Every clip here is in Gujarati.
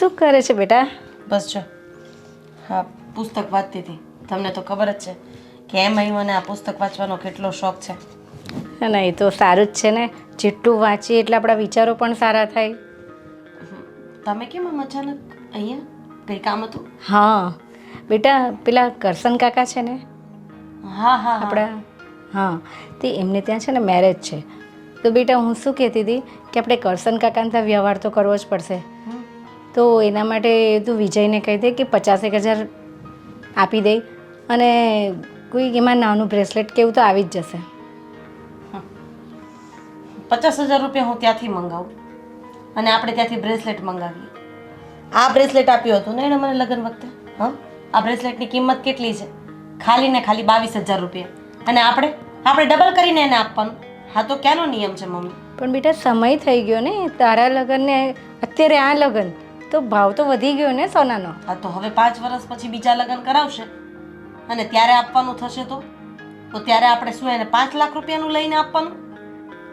શું કરે છે બેટા? બસ જો હા પુસ્તક વાંચતી હતી. તમને તો ખબર જ છે કે એમાંય મને આ પુસ્તક વાંચવાનો કેટલો શોખ છે. ના એ તો સારું જ છે ને, જેટલું વાંચીએ એટલે આપણા વિચારો પણ સારા થાય. તમે કેમ આમ અચાનક અહીંયા કંઈ કામ હતું? હા બેટા, પેલા કરશન કાકા છે ને હા હા આપણા, હા તે એમને ત્યાં છે ને મેરેજ છે. તો બેટા હું શું કહેતી હતી કે આપણે કરશન કાકાને ત્યાં વ્યવહાર તો કરવો જ પડશે. તો એના માટે તું વિજયને કહી દે કે 50,000 આપી દે અને કોઈ એમાં નાનું બ્રેસલેટ કેવું તો આવી જ જશે. 50,000 રૂપિયા હું ત્યાંથી મંગાવું અને આપણે ત્યાંથી બ્રેસલેટ મંગાવીએ. આ બ્રેસલેટ આપ્યું હતું ને એણે મને લગ્ન વખતે. હા, આ બ્રેસલેટની કિંમત કેટલી છે? ખાલી ને ખાલી 22,000 રૂપિયા. અને આપણે ડબલ કરીને એને આપવાનું. હા તો ક્યાંનો નિયમ છે મમ્મી? પણ બેટા સમય થઈ ગયો ને, તારા લગ્નને અત્યારે આ લગ્ન તો ભાવ તો વધી ગયો ને સોનાનો. હા તો હવે 5 વર્ષ પછી બીજા લગ્ન કરાવશે અને ત્યારે આપવાનું થશે તો ત્યારે આપણે શું એને 5 લાખ રૂપિયાનું લઈને આપવાનું?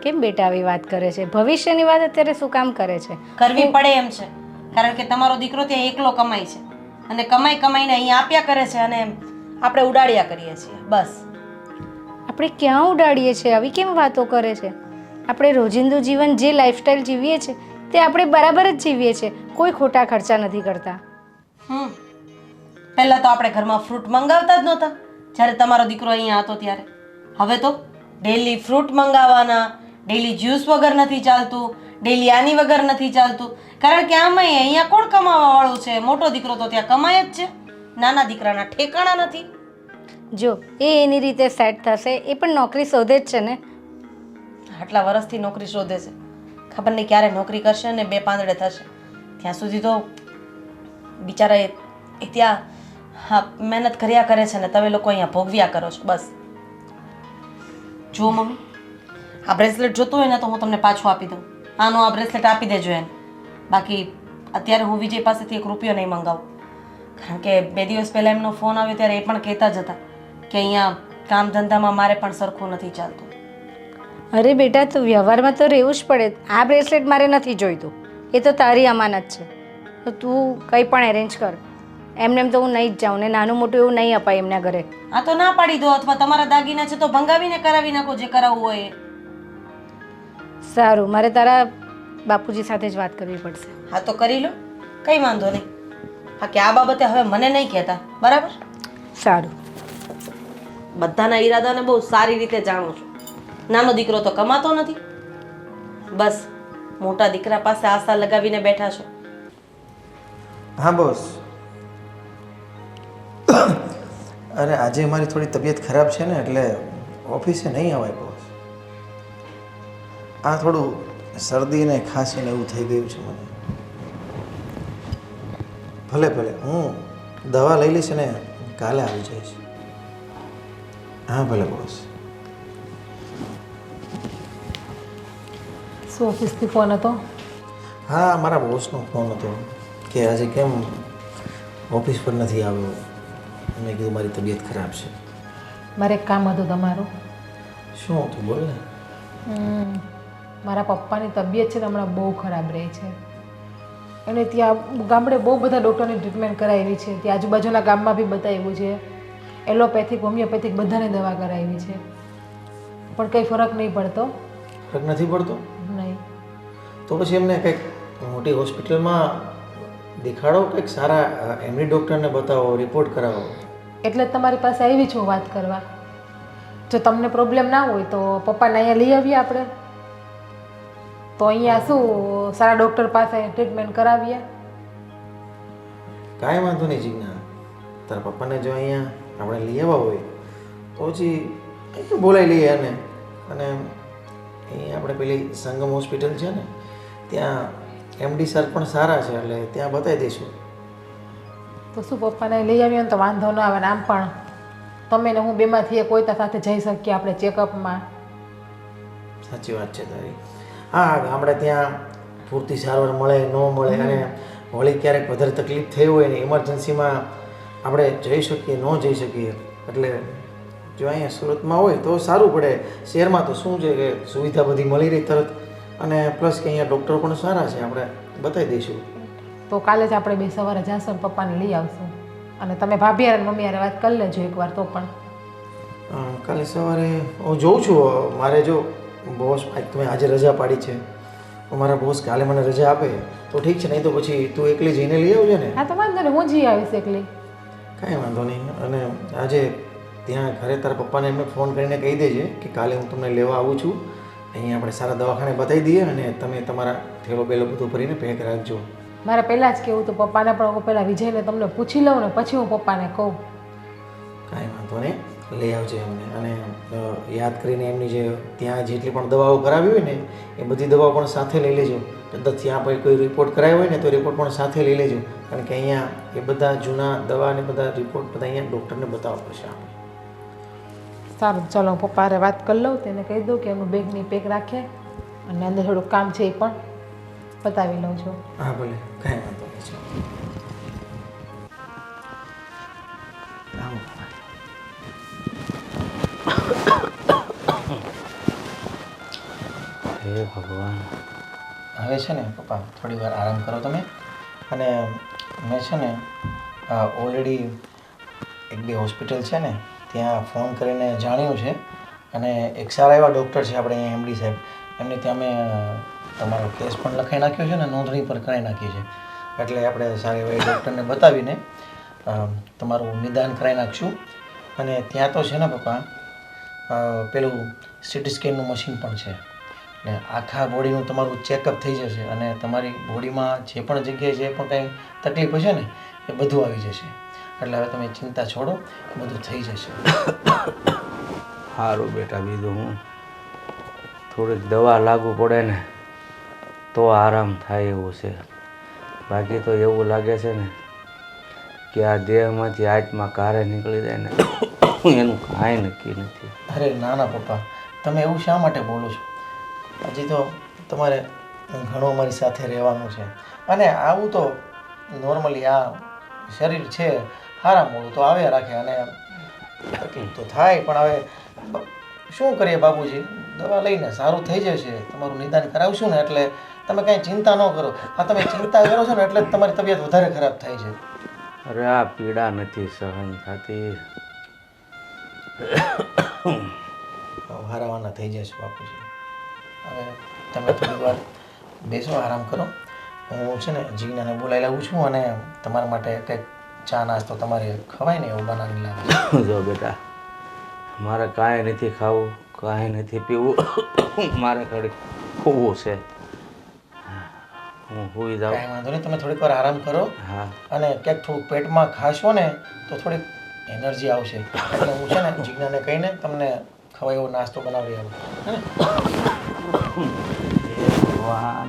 કેમ બેટા આવી વાત કરે છે? ભવિષ્યની વાત અત્યારે શું કામ કરે છે? કરવી પડે એમ છે, કારણ કે તમારો દીકરો ત્યાં એકલો કમાય છે અને કમાઈને અહીંયા આપ્યા કરે છે અને આપણે ઉડાડ્યા કરીએ છીએ. બસ આપણે ક્યાં ઉડાડીએ છીએ? આવી કેમ વાતો કરે છે? આપણે રોજિંદુ જીવન જે લાઈફસ્ટાઈલ જીવીએ છીએ તે આપણે બરાબર જ જીવીએ છીએ, કોઈ ખોટા ખર્ચા નથી કરતા. પહેલાં તો આપણે ઘરમાં ફ્રૂટ મંગાવતા જ નહોતા જ્યારે તમારો દીકરો અહીંયા હતો ત્યારે. હવે તો ડેલી ફ્રૂટ મંગાવવાના, ડેલી જ્યુસ વગર નથી ચાલતું, ડેલી આની વગર નથી ચાલતું. કારણ કે આમાંય અહીંયા કોણ કમાવાવાળું છે? મોટો દીકરો તો ત્યાં કમાય જ છે, નાના દીકરાના ઠેકાણા નથી. જો એ એની રીતે સેટ થશે, એ પણ નોકરી શોધે જ છે ને. આટલા વર્ષથી નોકરી શોધે છે, ખબર નહીં ક્યારે નોકરી કરશે ને 2 પાંદડે થશે. ત્યાં સુધી તો બિચારા એ ત્યાં હા મહેનત કર્યા કરે છે ને તમે લોકો અહીંયા ભોગવ્યા કરો છો. બસ જુઓ મમ્મી, આ બ્રેસલેટ જોતું હોય ને તો હું તમને પાછું આપી દઉં. આનો આ બ્રેસલેટ આપી દેજો એને. બાકી અત્યારે હું વિજય પાસેથી 1 રૂપિયો નહીં મંગાવું, કારણ કે 2 દિવસ પહેલાં એમનો ફોન આવ્યો ત્યારે એ પણ કહેતા જ હતા કે અહીંયા કામ ધંધામાં મારે પણ સરખું નથી ચાલતું. અરે બેટા, તું વ્યવહારમાં તો રહેવું જ પડે. આ બ્રેસલેટ મારે નથી જોઈતું, એ તો તારી અમાનત છે. તો તું કંઈ પણ એરેન્જ કર. એમ તો હું નહીં જ જાઉં ને નાનું મોટું એવું નહીં અપાય એમના ઘરે. આ તો ના પાડી દો, અથવા તમારા દાગીના છે તો ભંગાવીને કરાવી નાખો જે કરાવવું હોય એ. સારું, મારે તારા બાપુજી સાથે જ વાત કરવી પડશે. હા તો કરી લો, કંઈ વાંધો નહીં. હા કે આ બાબતે હવે મને નહીં કહેતા, બરાબર? સારું. બધાના ઈરાદાને બહુ સારી રીતે જાણું છું. નાનો દીકરો તો કમાતો નથી, બસ મોટા દીકરા પાસે આશા લગાવીને બેઠા છો. હા બોસ. અરે આજે મારી થોડી તબિયત ખરાબ છે ને એટલે ઓફિસે નહીં અવાય બોસ. આ થોડું શરદી ને ખાંસી ને એવું થઈ ગયું છે મને. ભલે હું દવા લઈ લઈશ ને કાલે આવી જઈશ. હા ભલે બોસ. શું ઓફિસથી ફોન હતો? હા મારા બોસનો ફોન હતો કે આજે કેમ ઓફિસ પર નથી આવ્યો. મેં કીધું મારી તબિયત ખરાબ છે. મારે એક કામ હતું તમારું. શું હતું બોલ ને. મારા પપ્પાની તબિયત છે ને હમણાં બહુ ખરાબ રહે છે. અને ત્યાં ગામડે બહુ બધા ડૉક્ટરની ટ્રીટમેન્ટ કરાવી છે. ત્યાં આજુબાજુના ગામમાં બી બતાવ્યું છે, એલોપેથિક હોમિયોપેથિક બધાને દવા કરાવી છે, પણ કંઈ ફરક નહીં પડતો. ફરક નથી પડતો? નહીં. તો પછી એમને કંઈક મોટી હોસ્પિટલમાં દેખાડો, કંઈક સારા એમડી ડૉક્ટરને બતાવો, રિપોર્ટ કરાવો. એટલે જ તમારી પાસે આવી છું વાત કરવા. જો તમને પ્રોબ્લેમ ના હોય તો પપ્પાને અહીંયા લઈ આવીએ આપણે. તો અહીંયા શું સારા ડૉક્ટર પાસે ટ્રીટમેન્ટ કરાવીએ. કાંઈ વાંધો નહીં જીજ્ઞા. તારા પપ્પાને જો અહીંયા આપણે લઈ આવવા હોય તો પછી કંઈક બોલાવી લઈએ અને અહીં આપણે પેલી સંગમ હોસ્પિટલ છે ને ત્યાં એમડી સર પણ સારા છે એટલે ત્યાં બતાવી દઈશું. તો શું પપ્પાને લઈ આવીએ ને તો વાંધો ના આવે ને આમ પણ તમે ને હું બેમાંથી કોઈ સાથે જઈ શકીએ આપણે ચેકઅપમાં. સાચી વાત છે તારી. હા ગામડે ત્યાં પૂરતી સારવાર મળે ન મળે અને વળી ક્યારેક વધારે તકલીફ થઈ હોય ને ઇમરજન્સીમાં આપણે જઈ શકીએ ન જઈ શકીએ. એટલે જો અહીંયા સુરતમાં હોય તો સારું પડે. શહેરમાં તો શું છે કે સુવિધા બધી મળી રહી તરત, અને પ્લસ કે અહીંયા ડૉક્ટરો પણ સારા છે, આપણે બતાવી દઈશું. તો કાલે જ આપણે બે સવારે જઈશું ને પપ્પાને લઈ આવશું. અને તમે ભાભી યાર મમ્મી યાર વાત કરી લેજો એકવાર તો પણ. કાલે સવારે હું જોઉં છું મારે જો બોસ તમે આજે રજા પાડી છે તો મારા બોસ કાલે મને રજા આપે તો ઠીક છે, નહીં તો પછી તું એકલી જઈને લઈ આવજે ને. હા તો વાંધો નહીં, હું જઈ આવીશ એકલી. કાંઈ વાંધો નહીં. અને આજે ત્યાં ઘરે તારા પપ્પાને એમને ફોન કરીને કહી દેજે કે કાલે હું તમને લેવા આવું છું, અહીંયા આપણે સારા દવાખાને બતાવી દઈએ અને તમે તમારા થેલો બેલો બધું ભરીને પેક રાખજો. મારે પહેલાં જ કહેવું તો પપ્પાને પણ હું પહેલાં વિજયને તમને પૂછી લઉં ને પછી હું પપ્પાને કહું. કાંઈ વાંધો નહીં, લઈ આવજે એમને. અને યાદ કરીને એમની જે ત્યાં જેટલી પણ દવાઓ કરાવી હોય ને એ બધી દવાઓ પણ સાથે લઈ લેજો. કદાચ ત્યાં પછી કોઈ રિપોર્ટ કરાવ્યો હોય ને તો રિપોર્ટ પણ સાથે લઈ લેજો, કારણ કે અહીંયા એ બધા જૂના દવા અને બધા રિપોર્ટ બધા અહીંયા ડૉક્ટરને બતાવવા પડશે આપણે. સારું ચાલો હું પપ્પા હારે વાત કરી લઉં, તેને કહી દઉં કે એનું બેગની પેક રાખે અને અંદર થોડુંક કામ છે એ પણ બતાવી લઉં છું. હા ભલે, કાંઈ વાંધો નહીં. આવો. હે ભગવાન. હવે છે ને પપ્પા થોડી વાર આરામ કરો તમે. અને મેં છે ને ઓલરેડી એક બે હોસ્પિટલ છે ને ત્યાં ફોન કરીને જાણ્યું છે અને એક સારા એવા ડૉક્ટર છે આપણે અહીંયા એમડી સાહેબ, એમની ત્યાં મેં તમારો કેસ પણ લખાઈ નાખ્યો છે ને નોંધણી પર કરાવી નાખી છે. એટલે આપણે સારા એવા ડૉક્ટરને બતાવીને તમારું નિદાન કરાવી નાખશું. અને ત્યાં તો છે ને પપ્પા પેલું સીટી સ્કેનનું મશીન પણ છે ને આખા બોડીનું તમારું ચેકઅપ થઈ જશે અને તમારી બોડીમાં જે પણ જગ્યાએ જે પણ કંઈ તકલીફ હશે ને એ બધું આવી જશે. એટલે હવે તમે ચિંતા છોડો, એ બધું થઈ જશે. સારું બેટા, બીજું હું થોડીક દવા લાગુ પડે ને તો આરામ થાય એવું છે. બાકી તો એવું લાગે છે ને કે આ દેહમાંથી આત્મા કારે નીકળી જાય ને એનું કાંઈ નક્કી નથી. અરે ના ના પપ્પા, તમે એવું શા માટે બોલો છો? હજી તો તમારે ઘણું અમારી સાથે રહેવાનું છે અને આવું તો નોર્મલી આ શરીર છે સારા મોડું તો આવ્યા રાખે અને તકલીફ તો થાય, પણ હવે શું કરીએ બાબુજી, દવા લઈને સારું થઈ જશે. તમારું નિદાન કરાવશું ને એટલે તમે કાંઈ ચિંતા ન કરો. આ તમે ચિંતા કરો છો ને એટલે જ તમારી તબિયત વધારે ખરાબ થાય છે. અરે આ પીડા નથી સહન થતી. હારાવાના થઈ જશે બાપુજી. હવે તમે થોડી વાર બેસો, આરામ કરો. હું છે ને જીજ્ઞાને બોલાવી લાવું છું અને તમારા માટે કંઈક ચા નાસ્તો તમારે ખવાય ને એવું બનાવીને લાવે. જો બેટા, મારે કાંઈ નથી ખાવું, કાંઈ નથી પીવું, મારે ઘડી ખોવું છે. હું સુઈ જાઉં. કાંઈ વાંધો નહીં, તમે થોડીક વાર આરામ કરો. હા. અને ક્યાંક થોડુંક પેટમાં ખાશો ને તો થોડીક એનર્જી આવશે. એટલે હું છે ને જીજ્ઞાને કહીને તમને ખવાય એવો નાસ્તો બનાવી આવું. ભગવાન,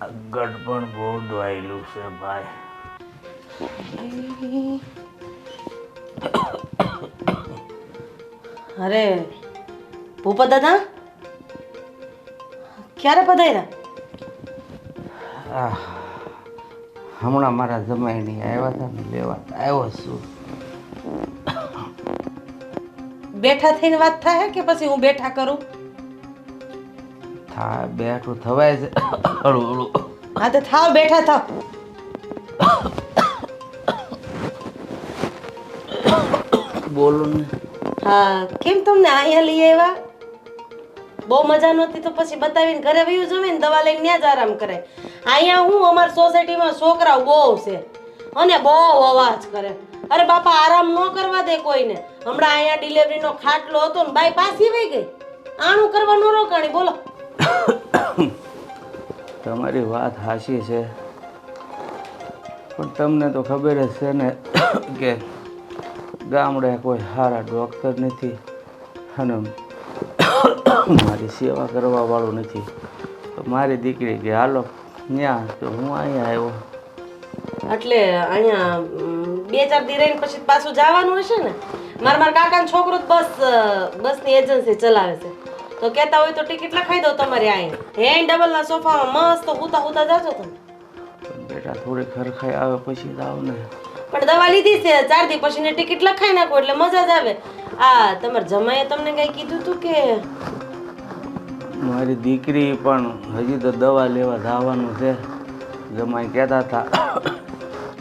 આ ગડબડ બહુ દોયેલું છે ભાઈ. અરે ભૂપત દાદા, ક્યારે પધાર્યા? હમણાં મારા જમાઈની આવ્યા હતા ને લેવા આવ્યો છું. બેઠા થઈને વાત થાય કે પછી હું બેઠા કરું? બેઠું થવાય છે હળું હળું. હા તો થાવ, બેઠા થાવ. બોલો ને. હા, કેમ તમને અહીંયા લઈ આવ્યા? બહુ મજા નહોતી તો પછી બતાવીને ઘરે વયું જમે ને દવા લઈને ત્યાં જ આરામ કરે. અહીંયા હું અમારી સોસાયટીમાં છોકરાઓ બહુ છે અને બહુ અવાજ કરે. અરે બાપા, આરામ ન કરવા દે કોઈને. હમણાં અહીંયા ડિલિવરીનો ખાટલો હતો ને બાઈ પાછી વહી ગઈ. આણું કરવા ન રોકાણી. બોલો. તમારી વાત હાચી છે, પણ તમને તો ખબર જ છે ને કે ગામડે કોઈ સારા ડૉક્ટર નથી અને મારી સેવા કરવા વાળું નથી. તો મારી દીકરી કે હાલો ત્યાં, તો હું અહીંયા આવ્યો. એટલે અહીંયા 2-4 દી રહીને પછી પાછું જવાનું હશે ને? મારા કાકાનો છોકરો બસની એજન્સી ચલાવે છે, તો કહેતા હોય તો ટિકિટ લખાઈ દો તમારી અહીંયા. ડબલના સોફામાં મસ્ત હુતા જાજો તમે. પણ બેટા થોડી ખરખાઈ આવે પછી જાવ ને. પણ દવા લીધી છે 4 દી પછી ને ટિકિટ લખાઈ નાખો એટલે મજા જ આવે. આ તમારા જમાઈએ તમને કઈ કીધું તું કે? મારી દીકરી પણ હજી તો દવા લેવા જવાનું છે. જમાઈ કહેતા હતા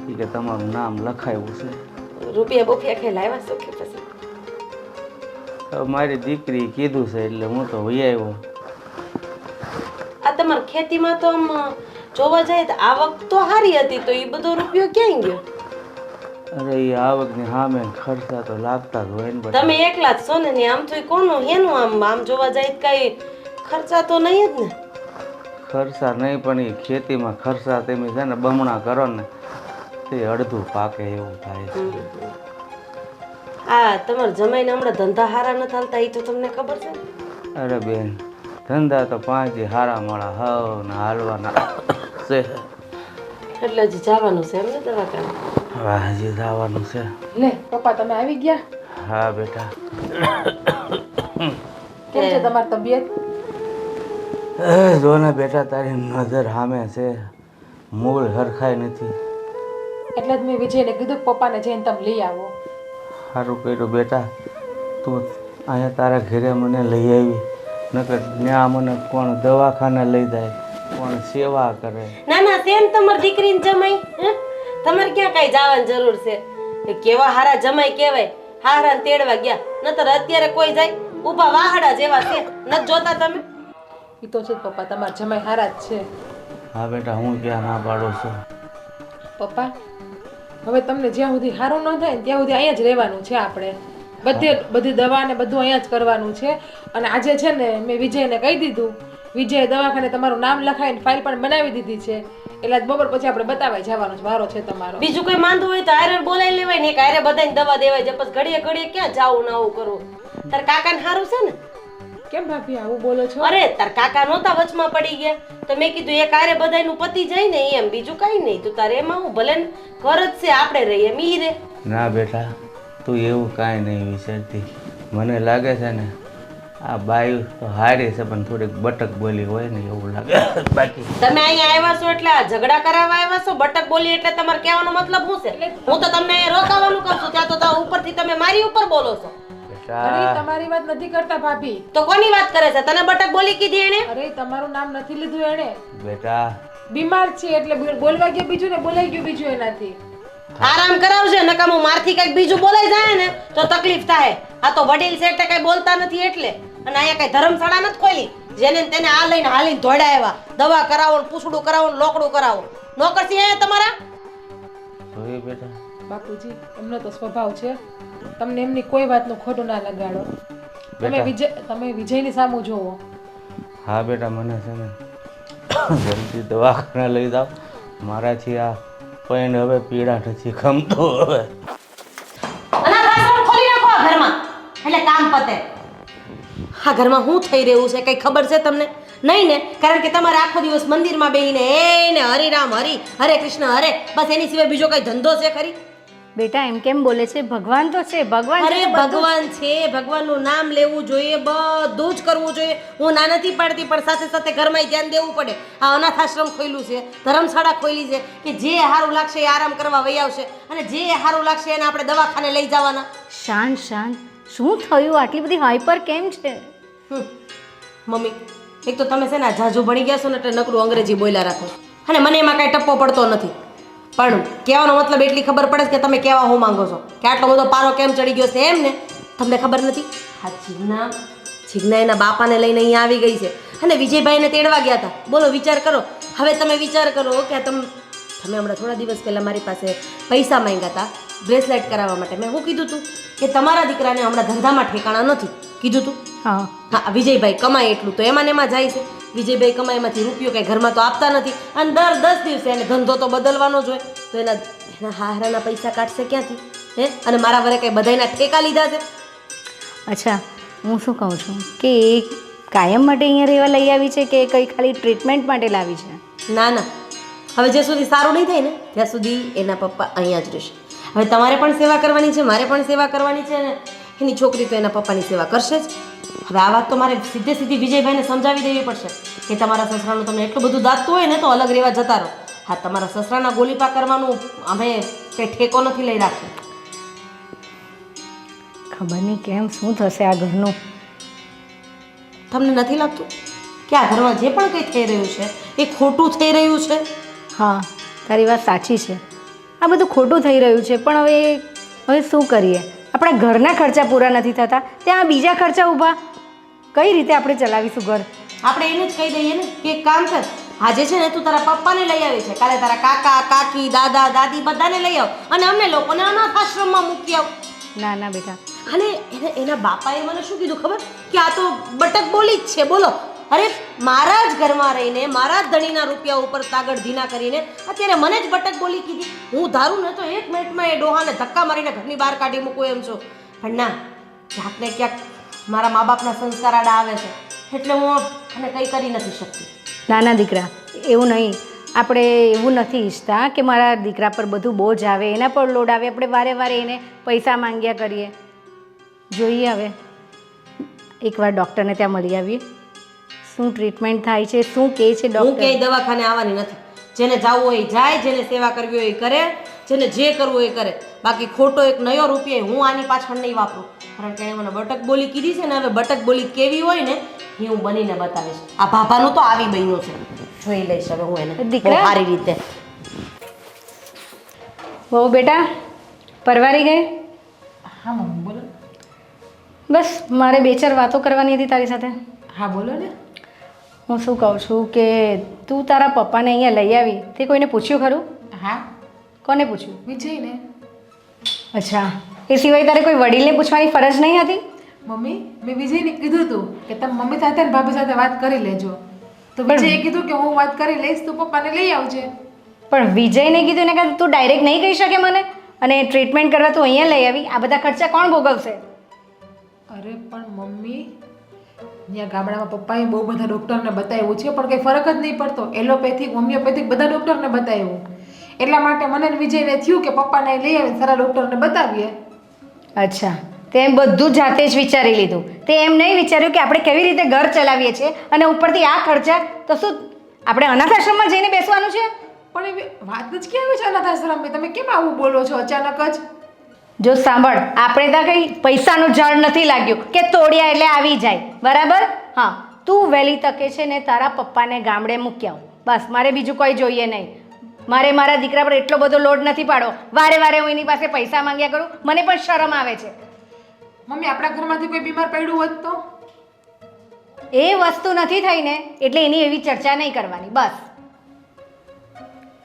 ઈ કે તમારું નામ લખાયું છે. રૂપિયા બોપિયા કે લાવ્યા છો કે પછી હવે મારી દીકરી કીધું છે એટલે હું તો વહી આવ્યો. આ તમારી ખેતીમાં તો આમ જોવા જાય તો આવક તો સારી હતી, તો એ બધો રૂપિયો ક્યાં ગયો? અરે એ આવકની સામે ખર્ચા તો લાગતા જ હોય ને બધા. તમે એકલા જ છો ને, આમ તો કોનું હેનું આમ જોવા જાય તો કઈ ખર્ચા તો નહીં જ ને. ખર્ચા નહીં પણ એ ખેતીમાં ખર્ચા તમે છે ને બમણા કરો ને તે અડધું પાકે એવું થાય છે. હા, તમારા જમાઈને હમણાં ધંધા હારા નથી હાલતા, એ તો તમને ખબર છે ને? અરે બેન, ધંધા તો 5 હારા મળા હવ ને હાલવાના છે. એટલે હજી જવાનું છે એમને દવાખાને? હવે હજી જવાનું છે. લે પપ્પા તમે આવી ગયા? હા બેટા. કેમ છે તમારી તબિયત? જો ને બેટા તારી નજર સામે છે, મૂળ હરખાય નથી. એટલે જ મેં વિજયને કીધું કે પપ્પાને જઈને તમે લઈ આવો. સારું કર્યું બેટા, તું અહીંયા તારા ઘરે મને લઈ આવી, નકર ત્યાં મને કોણ દવાખાને લઈ જાય, કોણ સેવા કરે. ના ના, તેમ તમારી દીકરીને જમાઈ હે? તમારે ક્યાં કઈ જવાની જરૂર છે? એ કેવા હારા જમાઈ કહેવાય, હારા ને તેડવા ગયા. નતર અત્યારે કોઈ જાય ઊભા વાહડા જેવા છે, નથી જોતા તમે? એ તો છે જ પપ્પા, તમારા જમાઈ હારા જ છે. હા બેટા, હું ક્યાં ના પાડું છું. પપ્પા હવે તમને જ્યાં સુધી સારું ન થાય ને ત્યાં સુધી અહીંયા જ રહેવાનું છે આપણે. બધી દવા ને બધું અહીંયા જ કરવાનું છે. અને આજે છે ને મેં વિજયને કહી દીધું, વિજય દવાખાને તમારું નામ લખાઈને ફાઇલ પણ બનાવી દીધી છે. એટલે આજ બપોર પછી આપણે બતાવાય જવાનું છે, વારો છે તમારો. બીજું કોઈ માંદું હોય તો આયરન બોલાવી લેવાય ને, એક આયરે બધાને દવા દેવાય છે. પછી ઘડીએ ઘડીએ ક્યાં જાવું ને આવું કરવું? તાર કાકાને સારું છે ને? કેમ ભાભી આવું બોલો છો? અરે તાર કાકા નહોતા વચમાં પડી ગયા તો મેં કીધું એક આરે બધાયનું પતિ જાય ને એમ, બીજું કઈ નહીં. તું તારે એમાં હું ભલે ઘર જ છે, આપણે રહીએ એમ ઈ રે. ના બેટા, તું એવું કાંઈ નહીં વિચારતી. મને લાગે છે ને આ બાયું તો હારી છે પણ થોડીક બટક બોલી હોય ને એવું લાગે. બાકી તમે અહીંયા આવ્યા છો એટલે આ ઝઘડા કરાવવા આવ્યા છો? બટક બોલી એટલે તમારે કહેવાનો મતલબ શું છે? હું તો તમને અહીંયા રોકાવાનું કહું છું, ત્યાં તો ઉપરથી તમે મારી ઉપર બોલો છો. અરે બેટા તમારી વાત નથી કરતા ભાભી. તો કોની વાત કરે છે? તને બટક બોલી કીધી એને? અરે તમારું નામ નથી લીધું એણે. બેટા બીમાર છે એટલે બોલવા ગયો બીજું ને બોલાઈ ગયું બીજું એનાથી. આરામ કરાવશે, નકામું મારથી કઈક બીજું બોલાઈ જાય ને તો તકલીફ થાય. આ તો વડીલ છે એટલે કઈ બોલતા નથી એટલે. અને અહીંયા કઈ ધર્મશાળા નથી ખોલી જેને તેને આ લઈને હાલીને ધોડા આવ્યા. દવા કરાવો ને પૂછડું કરાવો ને લોકડું કરાવો. નોકરસી અહીંયા તમારા? જોયું બેટા? બાપુજી એમનો તો સ્વભાવ છે, તમને એમની કોઈ વાતનું ખોટું ના લગાડો. તમે વિજયની સામું જોવો. હા બેટા, મને છે ને જલ્દી દવાખાને લઈ જાઓ. મારાથી આ પૈણ હવે પીડા નથી ખમતો હવે. અને આ વાસણ ખોલી નાખો આ ઘરમાં એટલે કામ પતે. આ ઘરમાં શું થઈ રહ્યું છે કઈ ખબર છે તમને? નહીં ને, કારણ કે તમારે આખો દિવસ મંદિરમાં બેહીને એને હરિરામ હરે કૃષ્ણ હરે, બસ એની સિવાય બીજો કઈ ધંધો છે ખરી? બેટા એમ કેમ બોલે છે? ભગવાન તો છે, ભગવાન અરે છે તો બધું ભગવાન છે, ભગવાનનું નામ લેવું જોઈએ, બધું જ કરવું જોઈએ. હું ના નથી પાડતી પણ સાથે સાથે ઘરમાં ધ્યાન દેવું પડે. આ અનાથ આશ્રમ ખોલ્યું છે, ધર્મશાળા ખોલી છે કે જે સારું લાગશે એ આરામ કરવા વહી આવશે અને જે સારું લાગશે એને આપણે દવાખાને લઈ જવાના. શાંત શાંત. શું થયું? આટલી બધી હાઈપર કેમ છે? મમ્મી, એક તો તમે છે ને આ જાજુ ભણી ગયા છો ને એટલે નકરું અંગ્રેજી બોલ્યા રાખો અને મને એમાં કાંઈ ટપ્પો પડતો નથી. પણ કહેવાનો મતલબ એટલી ખબર પડે છે કે તમે કહેવા હું માંગો છો કે આટલો બધો પારો કેમ ચડી ગયો છે એમ ને? તમને ખબર નથી? હા, જીજ્ઞા એના બાપાને લઈને અહીંયા આવી ગઈ છે અને વિજયભાઈને તેડવા ગયા હતા. બોલો, વિચાર કરો. હવે તમે વિચાર કરો કે તમે હમણાં થોડા દિવસ પહેલાં મારી પાસે પૈસા માંગ્યા હતા બ્રેસલેટ કરાવવા માટે. મેં શું કીધું હતું કે તમારા દીકરાને હમણાં ધંધામાં ઠેકાણા નથી કીધું હતું. હા હા, વિજયભાઈ કમાય એટલું તો એમાં ને એમાં જાય છે. વિજયભાઈ કમાઈમાંથી રૂપિયો કંઈ ઘરમાં તો આપતા નથી અને દર 10 દિવસે એને ધંધો તો બદલવાનો જ હોય. તો એના હારાના પૈસા કાઢશે ક્યાંથી? હે? અને મારા વરે કંઈ બધાયના ઠેકા લીધા છે? અચ્છા, હું શું કહું છું કે એ કાયમ માટે અહીંયા રહેવા લઈ આવી છે કે કંઈ ખાલી ટ્રીટમેન્ટ માટે લાવી છે? ના ના, હવે જ્યાં સુધી સારું નહીં થાય ને ત્યાં સુધી એના પપ્પા અહીંયા જ રહેશે. હવે તમારે પણ સેવા કરવાની છે, મારે પણ સેવા કરવાની છે અને એની છોકરી તો એના પપ્પાની સેવા કરશે જ. હવે આ વાત તો મારે સીધી વિજયભાઈને સમજાવી દેવી પડશે કે તમારા સસરાનું તમને એટલું બધું દાતું હોય ને તો અલગ રહેવા જતા રહો. હા, તમારા સસરાના ગોલીપા કરવાનું અમે કંઈ ઠેકો નથી લઈ રાખ્યો. ખબર નહીં કેમ શું થશે આ ઘરનું. તમને નથી લાગતું કે આ ઘરમાં જે પણ કંઈ થઈ રહ્યું છે એ ખોટું થઈ રહ્યું છે? હા તારી વાત સાચી છે. આ બધું ખોટું થઈ રહ્યું છે, પણ હવે શું કરીએ? આપણા ઘરના ખર્ચા પૂરા નથી થતા, ત્યાં બીજા ખર્ચા ઊભા. કઈ રીતે આપણે ચલાવીશું ઘર? આપણે એને જ કહી દઈએ ને કે એક કામ કર, આજે છે ને તું તારા પપ્પાને લઈ આવી છે, કાલે તારા કાકા કાકી દાદા દાદી બધાને લઈ આવ અને અમને લોકોને અનાથ આશ્રમમાં મૂકી આવ. ના ના બેટા, અને એના બાપાએ મને શું કીધું ખબર? કે આ તો બટક બોલી જ છે. બોલો, અરે મારા જ ઘરમાં રહીને મારા જ ધણીના રૂપિયા ઉપર તાગડ ધીના કરીને અત્યારે મને જ બટક બોલી કીધી. હું ધારું ને તો 1 મિનિટમાં એ ડોહાને ધક્કા મારીને ઘરની બહાર કાઢી મૂકું એમ છું. પણ ના, ક્યાંક ને ક્યાંક મારા મા બાપના સંસ્કાર આડા આવે છે, એટલે હું અને કંઈ કરી નથી શકતી. નાના દીકરા, એવું નહીં. આપણે એવું નથી ઈચ્છતા કે મારા દીકરા પર બધું બોજ આવે, એના પર લોડ આવે, આપણે વારે વારે એને પૈસા માંગ્યા કરીએ. જોઈએ હવે એકવાર ડૉક્ટરને ત્યાં મળી આવીએ, શું ટ્રીટમેન્ટ થાય છે, શું કહે છે હું ડૉક્ટર. ક્યાંય દવાખાને આવવાની નથી. જેને જવું હોય એ જાય, જેને સેવા કરવી હોય એ કરે, જેને જે કરવું હોય એ કરે. બાકી ખોટો એક નયો રૂપિયો હું આની પાછળ નહીં વાપરું, કારણ કે એણે મને બટક બોલી કીધી છે ને. હવે બટક બોલી કેવી હોય ને એ હું બનીને બતાવીશ. આ ભાભાનું તો આવી બન્યું છે, જોઈ લઈશ હવે હું એને દીકરા. બહુ સારી રીતે. બહુ બેટા પરવારી ગઈ? હા મમ્મી બોલો. બસ મારે 2-4 વાતો કરવાની હતી તારી સાથે. હા બોલો ને. હું શું કહું છું કે તું તારા પપ્પાને અહીંયા લઈ આવી, તે કોઈને પૂછ્યું ખરું? હા કોને પૂછ્યું? વિજયને. અચ્છા, એ સિવાય તારે કોઈ વડીલને પૂછવાની ફરજ નહીં હતી? મમ્મી મેં વિજયને કીધું હતું કે તમે મમ્મી સાથે ને ભાભી સાથે વાત કરી લેજો, તો વિજયે કીધું કે હું વાત કરી લઈશ, તું પપ્પાને લઈ આવજે. પણ વિજયને કીધું એને કાં તું ડાયરેક્ટ નહીં કહી શકે મને? અને ટ્રીટમેન્ટ કરવા તું અહીંયા લઈ આવી, આ બધા ખર્ચા કોણ ભોગવશે? અરે પણ મમ્મી, ત્યાં ગામડામાં પપ્પાએ બહુ બધા ડૉક્ટરને બતાવ્યું છે, પણ કંઈ ફરક જ નહીં પડતો. એલોપેથિક હોમિયોપેથિક બધા ડૉક્ટરને બતાવ્યું. એટલા માટે મને વિજયને થયું કે પપ્પાને લઈ આવીને સારા ડૉક્ટરને બતાવીએ. અચ્છા, તે બધું જાતે જ વિચારી લીધું. તે એમ નહીં વિચાર્યું કે આપણે કેવી રીતે ઘર ચલાવીએ છીએ અને ઉપરથી આ ખર્ચા. તો શું આપણે અનાથ આશ્રમમાં જઈને બેસવાનું છે? પણ એવી વાત જ ક્યાં આવે છે અનાથ આશ્રમની? તમે કેમ આવું બોલો છો અચાનક જ? જો સાંભળ, આપણે ત્યાં કંઈ પૈસાનું ઝાડ નથી લાગ્યું કે તોડ્યા એટલે આવી જાય, બરાબર? હા, તું વહેલી તકે છે ને તારા પપ્પાને ગામડે મૂકી આવ. બસ, મારે બીજું કોઈ જોઈએ નહીં. મારે મારા દીકરા પર એટલો બધો લોડ નથી પાડો. વારે વારે હું એની પાસે પૈસા માંગ્યા કરું, મને પણ શરમ આવે છે. મમ્મી આપણા ઘરમાંથી કોઈ બીમાર પડ્યું હોત તો? એ વસ્તુ નથી થઈ ને એટલે એની એવી ચર્ચા નહીં કરવાની, બસ.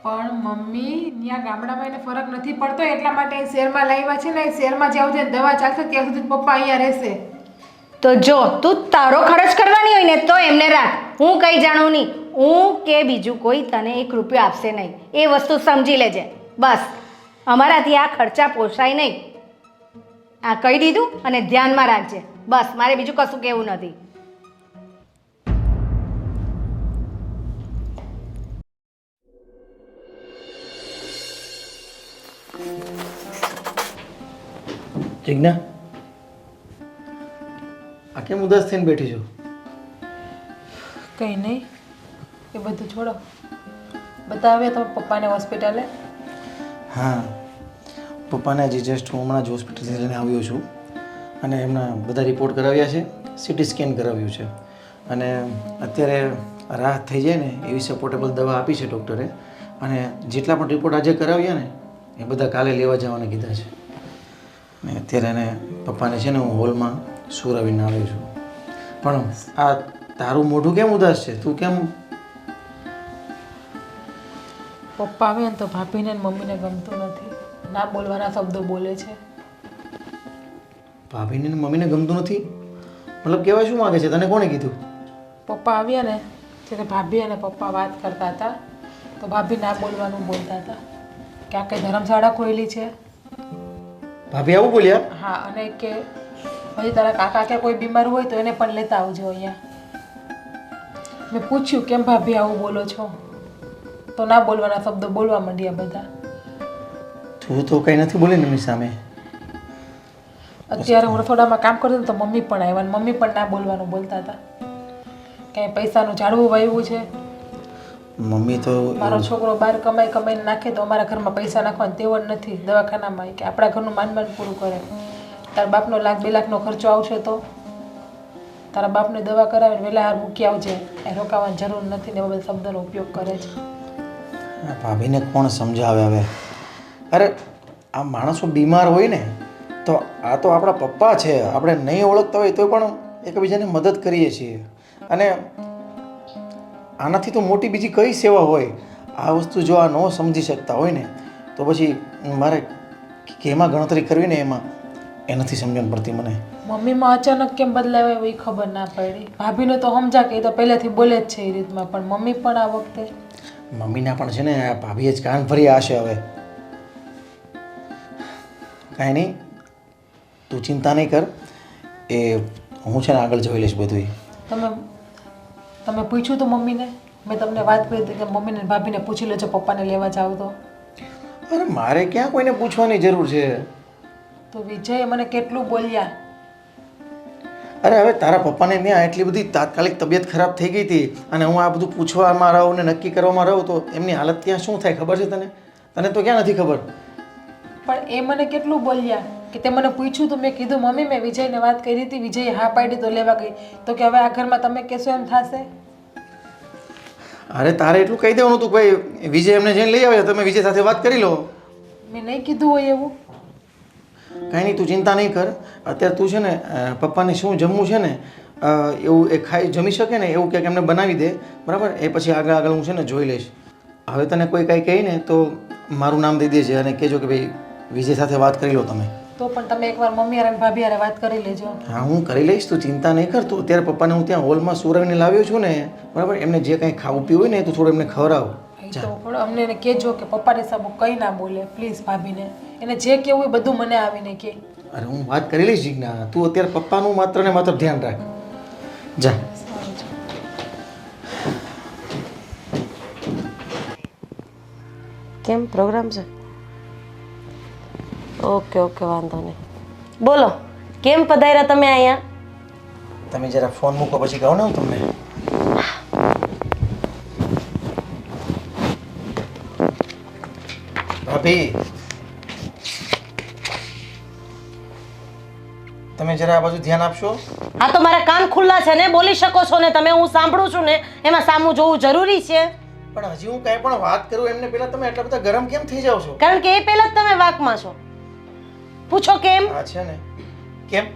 પણ મમ્મી ત્યાં ગામડામાં એને ફરક નથી પડતો, એટલા માટે એ શહેરમાં લાવ્યા છે ને. એ શહેરમાં જ્યાં સુધી દવા ચાલશે ત્યાં સુધી પપ્પા અહીંયા રહેશે. તો જો તું તારો ખર્ચ કરવાની હોય ને તો એમને રાખ, હું કંઈ જાણું નહીં. હું કે બીજું કોઈ તને 1 રૂપિયો આપશે નહીં, એ વસ્તુ સમજી લેજે. બસ, અમારાથી આ ખર્ચા પોસાય નહીં. આ કહી દીધું અને ધ્યાનમાં રાખજે. બસ, મારે બીજું કશું કહેવું નથી. જિજ્ઞા, આ કેમ ઉદાસ થઈને બેઠી છું? કંઈ નહીં, એ બધું છોડો. બતાવ્યા તમે પપ્પાને હોસ્પિટલે? હા, પપ્પાને હજી જસ્ટ હું હમણાં જ હોસ્પિટલથી લઈને આવ્યો છું અને એમના બધા રિપોર્ટ કરાવ્યા છે, સિટી સ્કેન કરાવ્યું છે અને અત્યારે રાહત થઈ જાય ને એવી સપોર્ટેબલ દવા આપી છે ડૉક્ટરે. અને જેટલા પણ રિપોર્ટ આજે કરાવ્યા ને એ બધા કાલે લેવા જવાના કીધા છે. ને અત્યારે એને પપ્પાને છે ને હું હોલમાં સુરાવીને આવ્યો છું. પણ આ તારું મોઢું કેમ ઉદાસ છે? તું કેમ? પપ્પા આવે ને તો ભાભીને ને મમ્મીને ગમતું નથી, ના બોલવાના શબ્દો બોલે છે. ભાભીને ને મમ્મીને ગમતું નથી? મતલબ કહેવાય શું માગે છે? તને કોણે કીધું? પપ્પા આવ્યા ને ત્યારે ભાભી અને પપ્પા વાત કરતા હતા તો ભાભી ના બોલવાનું બોલતા હતા કે આ કંઈ ધર્મશાળા ખોલેલી છે. ભાભી આવું બોલ્યા? હા, અને કે હજી તારા કાકા કે કોઈ બીમાર હોય તો એને પણ લેતા આવજો અહીંયા. મેં પૂછ્યું કેમ ભાભી આવું બોલો છો, તો ના બોલવાના શબ્દો બોલવા માંડ્યા બધા. તું તો કંઈ નથી બોલી ને એમની સામે? અત્યારે હું રસોડામાં કામ કરતી તો મમ્મી પણ આવ્યા અને મમ્મી પણ ના બોલવાનું બોલતા હતા. ક્યાંય પૈસાનું ઝાડવું વાવ્યું છે. મમ્મી તો મારો છોકરો બહાર કમાઈને નાખે તો અમારા ઘરમાં પૈસા નાખવાની તેવડ નથી. દવાખાનામાં કે આપણા ઘરનું માંડ પૂરું કરે. તારા બાપનો 1 લાખ 2 લાખનો ખર્ચો આવશે તો તારા બાપને દવા કરાવીને વહેલા હાર મૂકી આવજે, એ રોકાવાની જરૂર નથી ને એવા બધા શબ્દોનો ઉપયોગ કરે છે. આ ભાભીને કોણ સમજાવે હવે? અરે આ માણસો બીમાર હોય ને તો આ તો આપણા પપ્પા છે, આપણે નહીં ઓળખતા હોય તો પણ એકબીજાને મદદ કરીએ છીએ. અને આનાથી તો મોટી બીજી કઈ સેવા હોય? આ વસ્તુ જો આ ન સમજી શકતા હોય ને તો પછી મારે કેમાં ગણતરી કરવી ને એમાં એ નથી સમજણ પડતી મને. મમ્મીમાં અચાનક કેમ બદલાવે એવી ખબર ના પડી. ભાભીને તો સમજા કે એ તો પહેલેથી બોલે જ છે એ રીતમાં, પણ મમ્મી પણ આ વખતે મમ્મીના પણ છે ને આ ભાભીએ જ કાન ભર્યા હશે. હવે કાંઈ નહીં, તું ચિંતા નહીં કર, એ હું છે ને આગળ જોઈ લઈશ બધું. તમે પૂછ્યું તો મમ્મીને? મેં તમને વાત કરી હતી કે મમ્મીને ભાભીને પૂછી લેજો પપ્પાને લેવા જાવ તો. અરે મારે ક્યાં કોઈને પૂછવાની જરૂર છે? તો વિજય મને કેટલું બોલ્યા. અરે હવે તારા પપ્પાને ત્યાં એટલી બધી તાત્કાલિક તબિયત ખરાબ થઈ ગઈ હતી અને હું આ બધું પૂછવામાં રહું ને નક્કી કરવામાં રહું તો એમની હાલત ત્યાં શું થાય ખબર છે તને? તને તો ક્યાં નથી ખબર. પણ એ મને કેટલું બોલ્યા કે તે મને પૂછ્યું તો મેં કીધું મમ્મી મેં વિજયને વાત કરી હતી, વિજયે હા પાડી તો લેવા ગઈ. તો કે હવે આ ઘરમાં તમે કહેશો એમ થશે. અરે તારે એટલું કહી દેવાનું હતું ભાઈ, વિજય એમને જઈને લઈ આવે, તમે વિજય સાથે વાત કરી લો. મેં નહીં કીધું હોય એવું. કાંઈ નહીં, તું ચિંતા નહીં કર. અત્યારે તું છે ને પપ્પાને શું જમવું છે ને એવું એ ખાઈ જમી શકે ને એવું ક્યાંક એમને બનાવી દે, બરાબર? એ પછી આગળ હું છે ને જોઈ લઈશ. હવે તને કોઈ કાંઈ કહે ને તો મારું નામ દઈ દેજે અને કહેજો કે ભાઈ વિજય સાથે વાત કરી લો તમે. તો પણ તમે એકવાર મમ્મી અને ભાભી હારે વાત કરી લેજો. હા હું કરી લઈશ, તું ચિંતા નહીં કર. તું અત્યારે પપ્પાને હું ત્યાં હોલમાં સુરાવીને લાવ્યો છું ને, બરાબર? એમને જે કંઈ ખાવું પીવું હોય ને તું થોડું એમને ખવડાવ. તો પણ અમને એને કહેજો કે પપ્પાને સાબુ કંઈ ના બોલે પ્લીઝ. ભાભીને એને જે કહેવું હોય બધું મને આવીને કહે. અરે હું વાત કરી લઈશ જીજ્ઞા, તું અત્યારે પપ્પાનું માત્ર ને માત્ર ધ્યાન રાખ. જા. કેમ પ્રોગ્રામ છે? ઓકે ઓકે, વાંધો નહીં. બોલો, કેમ પધાર્યા તમે અહીંયા? તમે જરા ફોન મૂકો પછી કહું ને હું તમને. ભાભી તમે જરા આ બાજુ ધ્યાન આપશો? હા તો મારા કાન ખુલ્લા છે ને, બોલી શકો છો ને તમે. હું સાંભળું છું ને, એમાં સામું જોવું જરૂરી છે. પણ હજી હું કાંઈ પણ વાત કરું એમને પહેલા તમે એટલા બધા ગરમ કેમ થઈ જાવ છો? કારણ કે એ પહેલા જ તમે વાકમાં છો. પૂછો કેમ? હા છે ને. કેમ?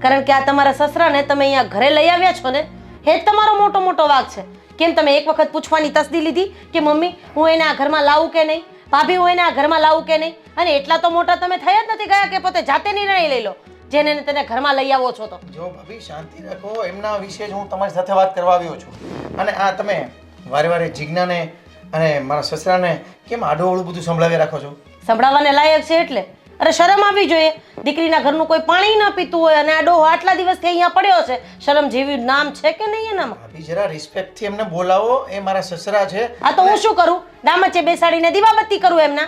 કારણ કે આ તમારા સસરાને તમે અહીંયા ઘરે લઈ આવ્યા છો ને, એ જ તમારો મોટો મોટો વાક છે. કેમ તમે એક વખત પૂછવાની તસદી લીધી કે મમ્મી હું એને આ ઘરમાં લાવું કે નહીં, ભાભી હું એને આ ઘરમાં લાવું કે નહીં? અને એટલા તો મોટા તમે થયા જ નથી ગયા કે પોતે જાતે નિર્ણય લઈ લો જેને તેને ઘરમાં લઈ આવો છો. તો જો ભાભી શાંતિ રાખો, એમના વિશે જ હું તમારી સાથે વાત કરવા આવ્યો છું. અને આ તમે વારે વારે જીજ્ઞાને અને મારા સસરાને કેમ આડોઅવળું બધું સંભળાવી રાખો છો? સંભળાવવાને લાયક છે એટલે. અરે શરમ આવવી જોઈએ. દીકરીના ઘરનું કોઈ પાણી ન પીતું હોય અને આ ડોહો આટલા દિવસથી અહીંયા પડ્યો છે, શરમ જેવી નામ છે કે નહીં એનામાં? ભાભી જરા રિસ્પેક્ટથી એમને બોલાવો, એ મારા સસરા છે. આ તો હું શું કરું? ડામચે બેસાડીને દીવાબત્તી કરું એમના?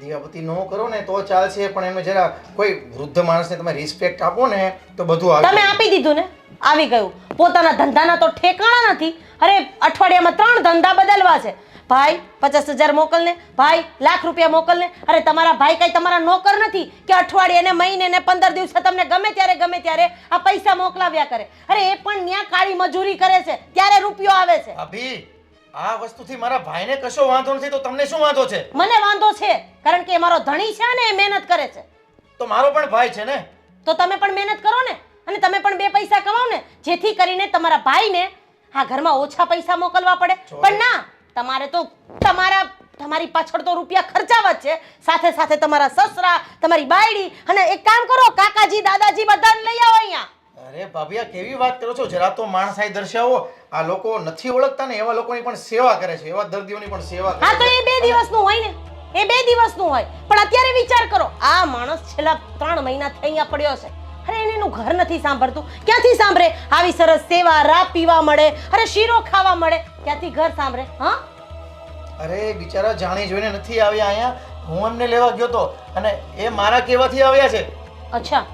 દીવાબત્તી ન કરો ને તો ચાલશે, પણ એમને જરા કોઈ વૃદ્ધ માણસને તમે રિસ્પેક્ટ આપો ને તો બધું આવે. તમે આપી દીધું ને, આવી ગયું. પોતાના ધંધાના તો ઠેકાણા નથી. અરે અઠવાડિયામાં 3 ધંધા બદલવા છે. ભાઈ 50,000 મોકલને, ભાઈ ₹1,00,000 મોકલને. અરે તમારા ભાઈ કઈ તમારા નોકર નથી કે અઠવાડિયે ને મહિને ને 15 દિવસે તમને ગમે ત્યારે આ પૈસા મોકલાવ્યા કરે. અરે એ પણ ન્યા કાળી મજૂરી કરે છે ત્યારે રૂપિયો આવે છે. ભાભી આ વસ્તુથી મારા ભાઈને કશો વાંધો નથી, તો તમને શું વાંધો છે? મને વાંધો છે કારણ કે એ મારો ધણી છે ને, એ મહેનત કરે છે. તો મારો પણ ભાઈ છે ને. તો તમે પણ મહેનત કરો ને અને તમે પણ 2 પૈસા કમાઓ ને, જેથી કરીને તમારા ભાઈને આ ઘરમાં ઓછા પૈસા મોકલવા પડે. પણ ના, તમારે તો તમારી પાછળ તો રૂપિયા ખર્ચાવા જ છે, સાથે સાથે તમારા સસરા, તમારી બાયડી. અને એક કામ કરો, કાકાજી દાદાજી બધાને લઈ આવો અહીંયા. અરે ભાભી આ કેવી વાત કરો છો? જરા તો માણસાઈ દર્શાવો. આ લોકો નથી ઓળખતા ને એવા લોકોની પણ સેવા કરે છે, એવા દર્દીઓની પણ સેવા કરે છે. હા તો એ 2 દિવસનું હોય ને, એ 2 દિવસનું હોય. પણ અત્યારે વિચાર કરો, આ માણસ છેલ્લા 3 મહિનાથી અહીંયા પડ્યો છે. અરે એનું ઘર નથી સાંભળતું, ક્યાંથી સાંભળે? આવી સરસ સેવા, રા પીવા મળે, અરે શીરો ખાવા મળે, ક્યાંથી ઘર સાંભળે? હા અરે બિચારા જાણી જોઈને નથી આવ્યા અહીંયા. હું એમને લેવા ગયો તો અને એ મારા કહેવાથી આવ્યા છે. અચ્છા,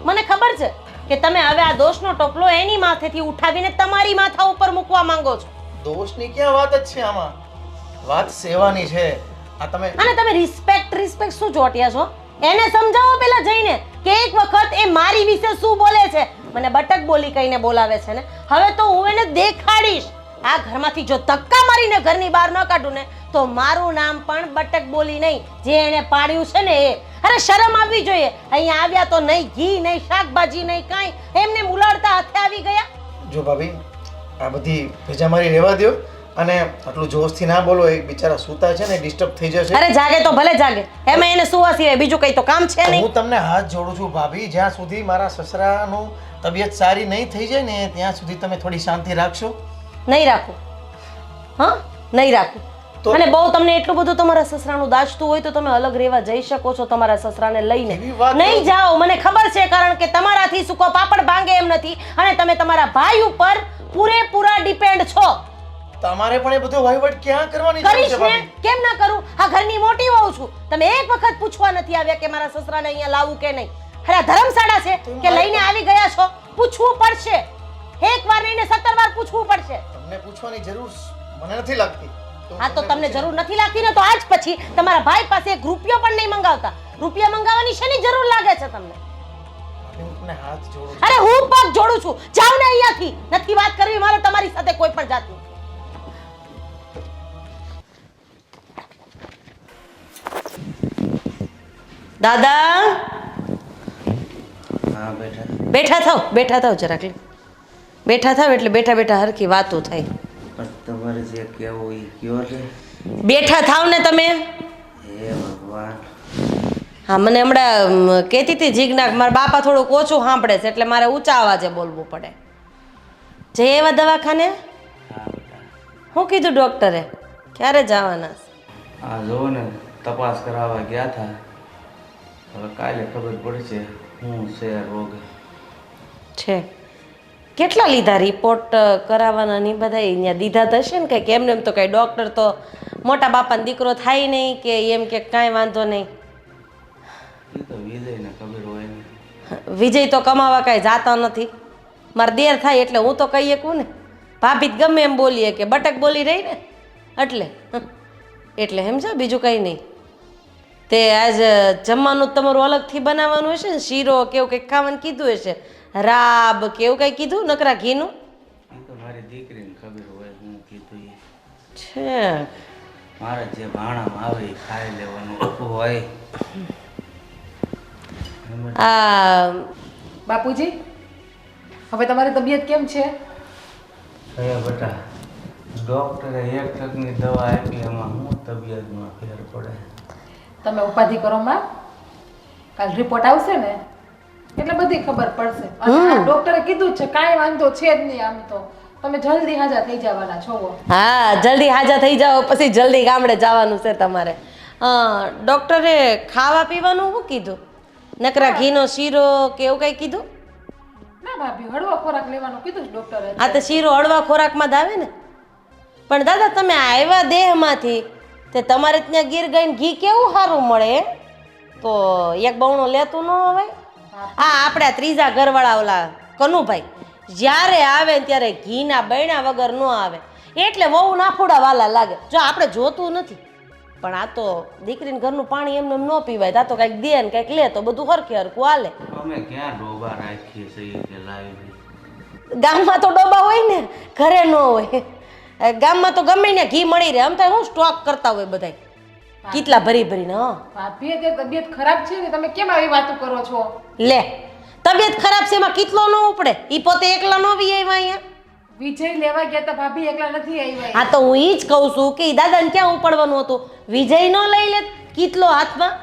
મને ખબર છે કે તમે હવે આ દોષનો ટોપલો એની માથેથી ઉઠાવીને તમારી માથા ઉપર મૂકવા માંગો છો. દોષની ક્યાં વાત જ છે આમાં? વાત સેવાની છે. આ તમે અને તમે રિસ્પેક્ટ શું ચોટ્યા છો? એને સમજાવો પેલા જઈને કે એક વખત એ મારી વિશે શું બોલે છે. મને બટક બોલી કહીને બોલાવે છે ને, હવે તો હું એને દેખાડીશ આ ઘરમાંથી જો ધક્કા મારીને ઘરની બહાર ન કાઢું ને તો મારું નામ પણ બટક બોલી નહીં, જે એને પાડ્યું છે ને એ. અરે શરમ આવવી જોઈએ. અહીંયા આવ્યા તો નહીં ઘી નહીં શાકભાજી નહીં કાંઈ, એમને ઉલાડતા હાથે આવી ગયા. જો ભાભી આ બધી ભેજામારી રહેવા દ્યો અને આટલું જોશથી ના બોલો. એક બિચારા સૂતા છે ને ડિસ્ટર્બ થઈ જશે. અરે જાગે તો ભલે જાગે, એમાં એને સુવા સિવાય બીજું કઈ તો કામ છે નહીં. હું તમને હાથ જોડું છું ભાભી, જ્યાં સુધી મારા સસરાનું તબિયત સારી નહીં થઈ જાય ને ત્યાં સુધી તમે થોડી શાંતિ રાખશો. નહીં રાખું, હા નહીં રાખું. તો- અને બહુ તમને એટલું બધું તમારા સસરાનું દાજતું હોય તો તમે અલગ રહેવા જઈ શકો છો તમારા સસરાને લઈને. એવી વાત નહીં જાઓ, મને ખબર છે, કારણ કે તમારાથી સૂકો પાપડ ભાંગે એમ નથી અને તમે તમારા ભાઈ ઉપર પૂરેપૂરા ડિપેન્ડ છો. તમારે પણ એ બધો વહીવટ ક્યાં કરવાની જરૂર કરીશ છે ને, ભાભી? કેમ ના કરું? આ ઘરની મોટી વહુ છું. તમે એક વખત પૂછવા નથી આવ્યા કે મારા સસરાને અહીંયા લાવવું કે નહીં? અરે આ ધર્મશાળા છે કે લઈને આવી ગયા છો? પૂછવું પડશે. એક વાર નહીં ને 17 વાર પૂછવું પડશે. તમને પૂછવાની જરૂર મને નથી લાગતી. હા તો તમને જરૂર નથી લાગતી ને તો આજ પછી તમારા ભાઈ પાસે એક રૂપિયો પણ નહીં મંગાવતા. રૂપિયા મંગાવવાની શેની જરૂર લાગે છે તમને? ભાભી, હું તમને હાથ જોડું છું. અરે હું પગ જોડું છું, જાવ ને અહીંયાથી. નથી વાત કરવી મારે તમારી સાથે કોઈ પણ જાતની. દાદા હા બેટા. બેઠા થાવ જરાક. બેઠા થાવ એટલે બેઠા બેઠા હરખી વાતો થાય. પણ તમારે જે કહેવું એ કયો છે. બેઠા થાવ ને તમે. હે ભગવાન. હા મને હમણાં કહેતી હતી જીજ્ઞા મારા બાપા થોડુંક ઓછું સાંભળે છે એટલે મારે ઊંચા અવાજે બોલવું પડે. જઈ એવા દવાખાને? હા બેટા. શું કીધું ડોક્ટરે? ક્યારે જવાના? આ જો ને તપાસ કરાવવા ગયા હતા. હવે કાલે ખબર પડશે શું છે રોગ. છે કેટલા લીધા રિપોર્ટ કરાવવાના ની બધા અહીંયા દીધા થશે ને કંઈક? એમને એમ તો કંઈ ડૉક્ટર તો મોટા બાપાનો દીકરો થાય નહીં કે એમ કે કાંઈ વાંધો નહીં. એ તો વિજયને ખબર હોય ને. વિજય તો કમાવા કાંઈ જાતા નથી. મારે દેર થાય એટલે હું તો કહી શકું ને. ભાભી જ ગમે એમ બોલીએ કે બટક બોલી રહી ને એટલે સમજો, બીજું કંઈ નહીં. તે આજ જમવાનું તમારું અલગથી બનાવવાનું હશે ને, શીરો કેવું કંઈક ખાવાનું કીધું હશે, રાબ કેવું કંઈ કીધું નકરા ઘીનું એ તો મારી દીકરીને ખબર હોય હું કીધું એ. છે. મારે જે ભાણામાં આવે એ ખાઈ લેવાનું હોય. આ બાપુજી, હવે તમારી તબિયત કેમ છે? હવે બેટા ડૉક્ટરે એક ટકની દવા આપી, એમાં હું તબિયતમાં ફેર પડે. તમે ઉપાધિ કરો માં, કાલ રિપોર્ટ આવશે ને એટલે બધી ખબર પડશે. અને આ ડોક્ટરે કીધું જ છે કાંઈ વાંધો છે જ નહીં. આમ તો તમે જલ્દી હાજર થઈ જવાના છો. હા જલ્દી હાજર થઈ જાઓ પછી જલ્દી ગામડે જવાનું છે તમારે. ડૉક્ટરે ખાવા પીવાનું શું કીધું? નકરા ઘીનો શીરો કે એવું કંઈ કીધું? ના ભાભી, હળવો ખોરાક લેવાનું કીધું છે ડોક્ટરે. આ તો શીરો હળવા ખોરાકમાં જ આવે ને. પણ દાદા તમે આવ્યા દેહમાંથી તે તમારે ત્યાં ગીર ગાયને ઘી કેવું સારું મળે, તો એક બવણો લેતું ન હોય. હા આપણા ત્રીજા ઘરવાળા ઓલા કનુભાઈ જ્યારે આવે ને ત્યારે ઘીના બૈણા વગર ન આવે એટલે બહુ નાફોડા વાલા લાગે. જો આપણે જોતું નથી પણ આ તો દીકરીને ઘરનું પાણી એમને ન પીવાય. આ તો કંઈક દે ને કંઈક લે તો બધું હરખે હરખું હાલે. અમે ક્યાં ડોબા રાખીએ છીએ કે લાવી. ગામમાં તો ડોબા હોય ને, ઘરે ન હોય. ગામમાં તો ગમે ને ઘી મળી રહે. આમ તો હું સ્ટોક કરતા હોય બધાય કેટલા ભરી ભરીને. હા ભાભી અત્યારે તબિયત ખરાબ છે ને, તમે કેમ આવી વાતો કરો છો? લે તબિયત ખરાબ છે એમાં કેટલો ન ઉપડે? ઈ પોતે એકલા ન વી આવ્યા અહીંયા. વિજય લેવા ગયા તા ભાભી, એકલા નથી આવ્યા. હા તો હું ઈ જ કહું છું કે ઈ દાદાને ક્યાં ઉપડવાનું હતું? વિજય ન લઈ લે કેટલો હાથમાં?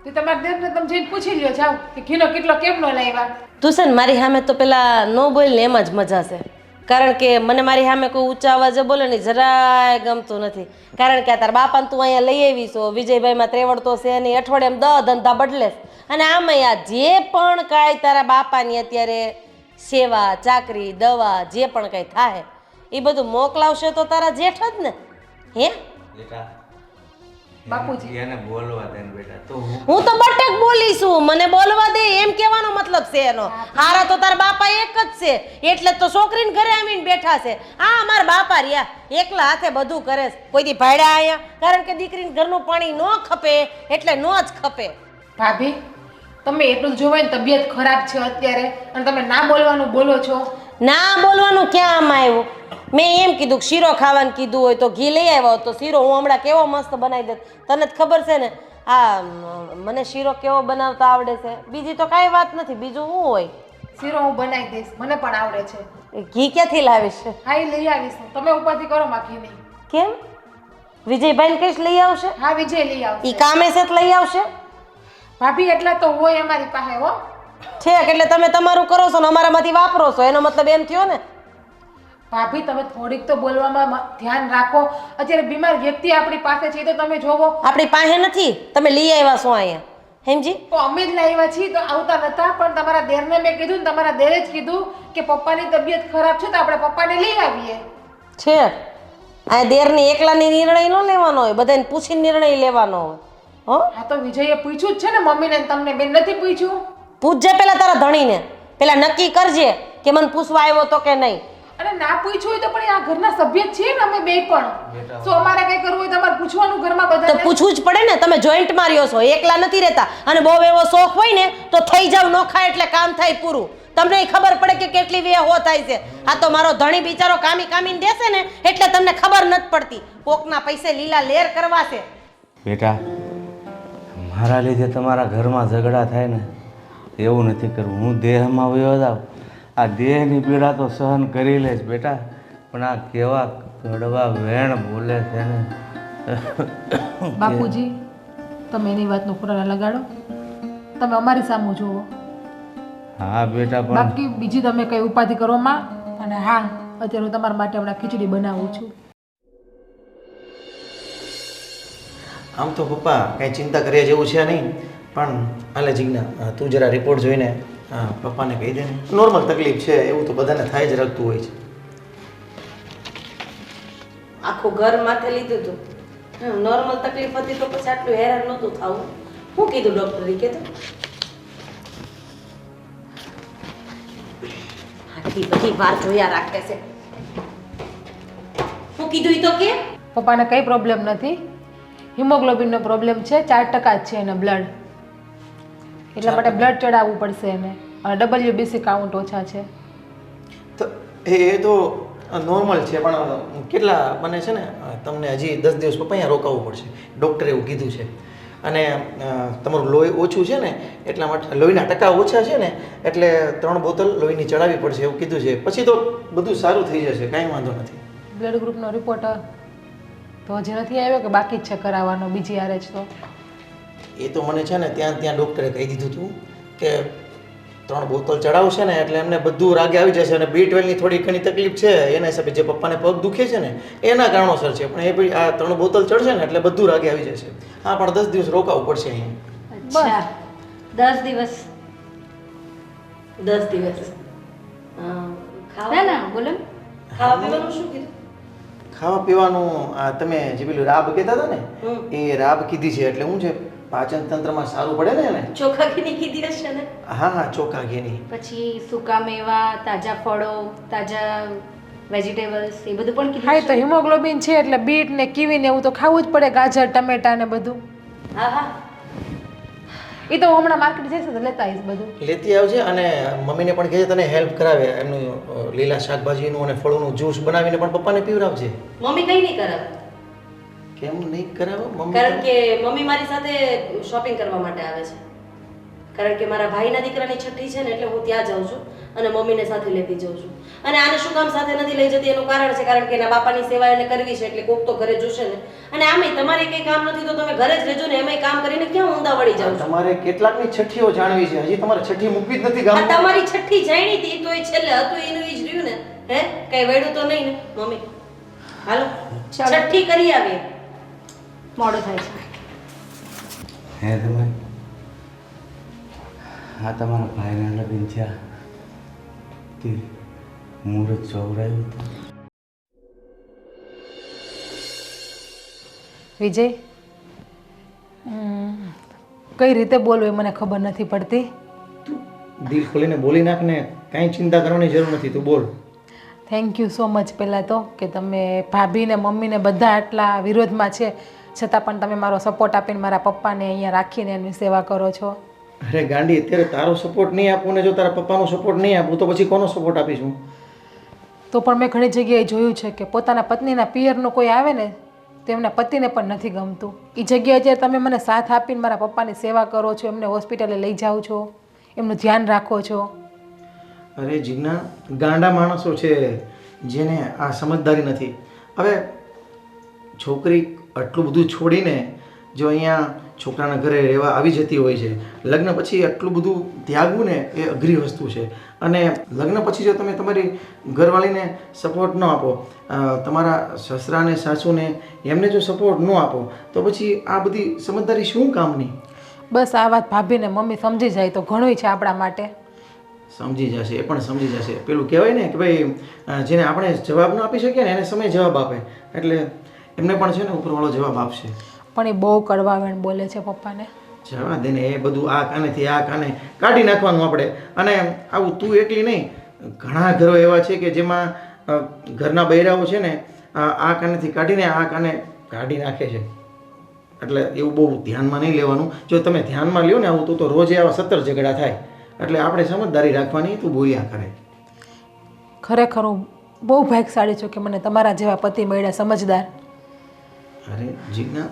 તે તમારા દેવને તમે જઈને પૂછી લ્યો જાવ કે ઘીનો કેટલો કેમ નો લાવ્યા. તું છે ને મારી સામે તો પેલા ન બોલ ને એમ જ મજા છે. કારણ કે મને મારી સામે કોઈ ઊંચા અવાજે બોલે ને જરાય ગમતું નથી. કારણ કે આ તારા બાપાને તું અહીંયા લઈ આવી છો, વિજયભાઈમાં ત્રેવડતો છે નહીં, અઠવાડિયામાં 10 ધંધા બદલે. અને આમાં આ જે પણ કાંઈ તારા બાપાની અત્યારે સેવા ચાકરી દવા જે પણ કાંઈ થાય એ બધું મોકલાવશે તો તારા જેઠ જ ને. હે બેટા બાપુજી. એને બોલવા દે ને બેટા. તો હું તો બટક બોલીશું, મને બોલવા દે એમ કહેવાનો મતલબ છે એનો. હારા તો તારા બાપા એક જ છે એટલે જ તો છોકરીને ઘરે આવીને બેઠા છે. આ અમારા બાપા રહ્યા એકલા હાથે બધું કરે છે. કોઈથી ભાડ્યા આયા કારણ કે દીકરીને ઘરનું પાણી ન ખપે એટલે ન જ ખપે. ભાભી તમે એટલું જ જોવાય ને તબિયત ખરાબ છે અત્યારે અને તમે ના બોલવાનું બોલો છો. ના બોલવાનું ક્યાં આમાં આવ્યું? મેં એમ કીધું કે શીરો ખાવાનું કીધું હોય તો ઘી લઈ આવ્યો તો શીરો હું હમણાં કેવો મસ્ત બનાવી દે. તને જ ખબર છે ને મને શીરો કેવો બનાવતા આવડે છે. બીજી તો કાંઈ વાત નથી. બીજું શું હોય? શીરો હું બનાવી દઈશ, મને પણ આવડે છે. ઘી ક્યાંથી લાવીશ? હા એ લઈ આવીશ હું. તમે ઉપાધિ કરો માખી નહીં. કેમ? વિજયભાઈને કહીશ લઈ આવશે? હા વિજય લઈ ઈ આવશે. કામે છે તો લઈ આવશે. ભાભી એટલા તો હોય અમારી પાસે હો. ઠેક, એટલે તમે તમારું કરો છો ને અમારામાંથી વાપરો છો, એનો મતલબ એમ થયો ને? ભાભી તમે થોડીક તો બોલવામાં ધ્યાન રાખો. અત્યારે બીમાર વ્યક્તિ આપણી પાસે છે તો તમે જોવો. આપણી પાસે નથી, તમે લઈ આવ્યા છો અહીંયા, સમજી? તો અમે જ લાવ્યા છીએ તો આવતા નતા, પણ તમારા દેરને મેં કીધું ને તમારા દેરે જ કીધું કે પપ્પાની તબિયત ખરાબ છે તો આપણે પપ્પાને લઈ આવીએ. છે આ દેરની એકલાની નિર્ણય ન લેવાનો હોય, બધાને પૂછીને નિર્ણય લેવાનો હોય. હો, હા તો વિજયે પૂછ્યું જ છે ને મમ્મીને ને તમને બેન નથી પૂછ્યું? પૂછજે પેલા તારા ધણીને. પેલા નક્કી કરજે કે મને પૂછવા આવ્યો તો કે નહીં. અને ના પૂછ્યું હોય તો પણ આ ઘરના સભ્ય જ છીએ ને અમે બે પણ. તો અમારે કઈ કરવું હોય તો અમારે પૂછવાનું ઘરમાં તો બધાને. પૂછવું જ પડે ને. તમે જોઈન્ટ માર્યો છો, એકલા નથી રહેતા. અને બહુ એવો શોખ હોય ને તો થઈ જાવ નોખા, એટલે કામ થાય પૂરું. તમને ખબર પડે કે કેટલી વેહો થાય છે. આ તો મારો ધણી બિચારો કામીને દેશે ને એટલે તમને ખબર નથી પડતી. કોકના પૈસે લીલા લેર કરવા છે. બેટા, મારા લીધે તમારા ઘરમાં ઝઘડા થાય ને એવું નથી કરવું. હું દેહમાં વયો જાઉં, આ દેહની પીડા તો સહન કરી લઈશ બેટા, પણ આ કેવા કડવા વેણ બોલે છે ને. બાપુજી તમે એની વાતનો ખોરાક લગાડો, તમે અમારી સામું જુઓ. હા બેટા, પણ બાકી બીજી તમે કઈ ઉપાધિ કરો માં. અને હા અત્યારે હું તમારા માટે હમણાં ખીચડી બનાવું છું. આમ તો પપ્પા કાંઈ ચિંતા કર્યા જેવું છે નહીં, પણ હાલે જીજ્ઞા તું જરા રિપોર્ટ જોઈને પપ્પાને કહી દે ને. નોર્મલ તકલીફ છે, એવું તો બધાને થાય જ રાખતું હોય છે. આખું ઘર માથે લીધું હતું. નોર્મલ તકલીફ હતી તો પછી આટલું હેરાન નહોતું થવું. શું કીધું ડોક્ટરે? કીધું આટલી બધી વાર જોયા રાખે છે. શું કીધું? ઈ તો કે પપ્પાને કઈ પ્રોબ્લેમ નથી, હિમોગ્લોબિનનો પ્રોબ્લેમ છે. 4% જ છે એને બ્લડ, એટલા માટે બ્લડ ચડાવવું પડશે એને. અને WBC કાઉન્ટ ઓછા છે. તો એ તો નોર્મલ છે, પણ કેટલા મને છે ને તમને હજી 10 દિવસ પપ્પા અહીંયા રોકાવવું પડશે. ડૉક્ટરે એવું કીધું છે. અને તમારું લોહી ઓછું છે ને એટલા માટે, લોહીના ટકા ઓછા છે ને એટલે 3 બોટલ લોહીની ચડાવવી પડશે એવું કીધું છે. પછી તો બધું સારું થઈ જશે, કાંઈ વાંધો નથી. બ્લડ ગ્રુપનો રિપોર્ટ તો હજી નથી આવ્યો કે બાકી જ છે કરાવવાનો બીજી RH? તો એ તો મને છે ને ત્યાં ડૉક્ટરે કહી દીધું હતું કે 3 બોટલ ચડાવશે ને એટલે એમને બધું રાગે આવી જશે. અને B12ની થોડી ઘણી તકલીફ છે એના હિસાબે, જે પપ્પાને પગ દુખે છે ને એના કારણોસર છે, પણ એ ભાઈ આ 3 બોટલ ચડશે ને એટલે બધું રાગે આવી જશે. હા, પણ 10 દિવસ રોકાવું પડશે અહીંયા. અચ્છા 10 દિવસ? 10 દિવસ. ના ના બોલો ને. ખાવા પીવાનું શું કીધું? ખાવા પીવાનું તમે જે પેલું રાબ કહેતા હતા ને એ રાબ કીધી છે. એટલે શું છે, પાચન તંત્રમાં સારું પડે ને એને. ચોખા ઘીની કીધી હશે ને? હા, ચોખા ઘીની. પછી સૂકા મેવા, તાજા ફળો, તાજા વેજીટેબલ્સ એ બધું પણ હા કીધું તો હિમોગ્લોબિન છે એટલે બીટ ને કીવી ને એવું તો ખાવું જ પડે. ગાજર, ટમેટા ને બધું. હા હા, એ તો હું હમણાં માર્કેટ જઈશ તો લેતા આવીશ બધું. લેતી આવજે. અને મમ્મીને પણ કહેજે તને હેલ્પ કરાવે એમનું લીલા શાકભાજીનું અને ફળોનું જ્યુસ બનાવીને પણ પપ્પાને પીવડાવજે. મમ્મી કઈ નહીં કરાવે. કેમ નહીં કરાવો મમ્મી? કારણ કે મમ્મી મારી સાથે શોપિંગ કરવા માટે આવે છે. કારણ કે મારા ભાઈના દીકરાની છઠ્ઠી છે ને એટલે હું ત્યાં જાઉં છું અને મમ્મીને સાથે લેતી જાઉં છું. અને આને શું કામ સાથે નથી લઈ જતી એનું કારણ છે કારણ કે એના બાપાની સેવા એને કરવી છે એટલે કોક તો ઘરે જોશે ને. અને આમેય તમારે કંઈ કામ નથી તો તમે ઘરે જ રહેજો ને, એમાંય કામ કરીને ક્યાં ઊંધા વળી જાવ છો? તમારે કેટલાકની છઠ્ઠીઓ જાણવી છે, હજી તમારે છઠ્ઠી મૂકવી જ નથી આ ગામમાં. તમારી છઠ્ઠી જાણી હતી તો એ છેલ્લે હતું એનું ઈ જ રહ્યું ને. હે, કઈ વેડું તો નહીં ને મમ્મી? હાલો છઠ્ઠી કરી આવીએ. મોડું થાય છે. હે તમે હા તમારા ભાઈના લગ્ન છે તે મુહૂર્ત ચોવડાયું હતું. વિજય કઈ રીતે બોલવું એ મને ખબર નથી પડતી. દિલ ખોલીને બોલી નાખ ને, કાંઈ ચિંતા કરવાની જરૂર નથી, તું બોલ. Thank you so much. પહેલાં તો કે તમે ભાભીને મમ્મીને બધા આટલા વિરોધમાં છે છતાં પણ તમે મારો સપોર્ટ આપીને મારા પપ્પાને અહીંયા રાખીને એની સેવા કરો છો. અરે ગાંડી, અત્યારે તારો સપોર્ટ નહીં આપું ને જો તારા પપ્પાનો સપોર્ટ નહીં આપું તો પછી કોનો સપોર્ટ આપીશું? તો પણ મેં ઘણી જગ્યાએ જોયું છે કે પોતાના પત્નીના પિયરનું કોઈ આવે ને તો એમના પતિને પણ નથી ગમતું. એ જગ્યાએ જ્યારે તમે મને સાથ આપીને મારા પપ્પાની સેવા કરો છો, એમને હોસ્પિટલે લઈ જાઓ છો, એમનું ધ્યાન રાખો છો. અરે જીજ્ઞા, ગાંડા માણસો છે જેને આ સમજદારી નથી. હવે છોકરી આટલું બધું છોડીને જો અહીંયા છોકરાના ઘરે રહેવા આવી જતી હોય છે, લગ્ન પછી આટલું બધું ત્યાગવું ને એ અઘરી વસ્તુ છે. અને લગ્ન પછી જો તમે તમારી ઘરવાળીને સપોર્ટ ન આપો, તમારા સસરાને સાસુને એમને જો સપોર્ટ ન આપો તો પછી આ બધી સમજદારી શું કામની? બસ આ વાત ભાભીને મમ્મી સમજી જાય તો ઘણું છે આપણા માટે. સમજી જશે, એ પણ સમજી જશે. પેલું કહેવાય ને કે ભાઈ જેને આપણે જવાબ ન આપી શકીએ ને એને સમય જવાબ આપે, એટલે એમને પણ છે ને ઉપરવાળો જવાબ આપશે. પણ એ બહુ કડવાવેણ બોલે છે પપ્પાને. જવા દે ને, એ બધું આ કાનેથી આ કાને કાઢી નાખવાનું આપણે. અને આવું તું એકલી નહીં, ઘણા ઘરો એવા છે કે જેમાં ઘરના બૈરાઓ છે ને આ કાનેથી કાઢીને આ કાને કાઢી નાખે છે. એટલે એવું બહુ ધ્યાનમાં નહીં લેવાનું. જો તમે ધ્યાનમાં લ્યો ને આવું તો રોજે આવા 17 ઝઘડા થાય. એટલે આપણે સમજદારી રાખવાની. તું બોલ્યા કરે. ખરેખર હું બહુ ભાગ્યશાળી છું કે મને તમારા જેવા પતિ મળ્યા, સમજદાર. અરે જીજ્ઞા,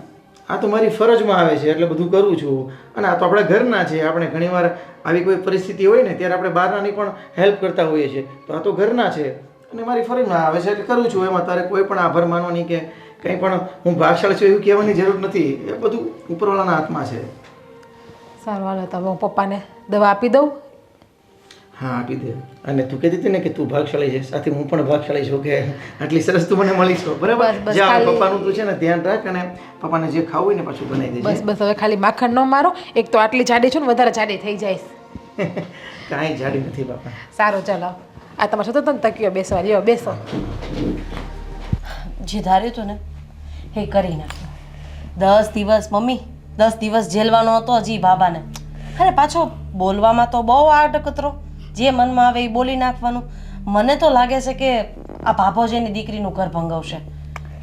આ તો મારી ફરજમાં આવે છે એટલે બધું કરું છું. અને આ તો આપણા ઘરના છે. આપણે ઘણીવાર આવી કોઈ પરિસ્થિતિ હોય ને ત્યારે આપણે બહારનાની પણ હેલ્પ કરતા હોઈએ છીએ. તો આ તો ઘરના છે અને મારી ફરજમાં આવે છે એટલે કરું છું. એમાં તારે કોઈ પણ આભાર માનવાની કે કંઈ પણ હું ભાગશાળી છું એવું કહેવાની જરૂર નથી. એ બધું ઉપરવાળાના હાથમાં છે. સારું, હાલો તો હું પપ્પાને દવા આપી દઉં. હા, આપી દે. અને તું કહેતી હતી ને કે તું ભાગશાળી છે, સાથે હું પણ ભાગશાળી છું કે આટલી સરસ તું મને મળી છો. બરાબર, જા પપ્પાનું તું છે ને ધ્યાન રાખ અને પપ્પાને જે ખાવું હોય ને પાછું બનાવી દેજે. બસ બસ, હવે ખાલી માખણ ન મારો. એક તો આટલી જાડી છું ને, વધારે જાડી થઈ જઈશ. કાંઈ જાડી નથી બાપા. સારું, ચાલો. આ તમારે સતત તકીઓ બેસવા લ્યો, બેસો. જે ધાર્યું હતું ને એ કરી નાખ્યું. 10 દિવસ મમ્મી, 10 દિવસ જેલવાનો હતો હજી બાબાને. અરે પાછો બોલવામાં તો બહુ આડકતરો, જે મનમાં આવે એ બોલી નાખવાનું. મને તો લાગે છે કે આ ભાભોજીની દીકરીનું ઘર ભંગાવશે.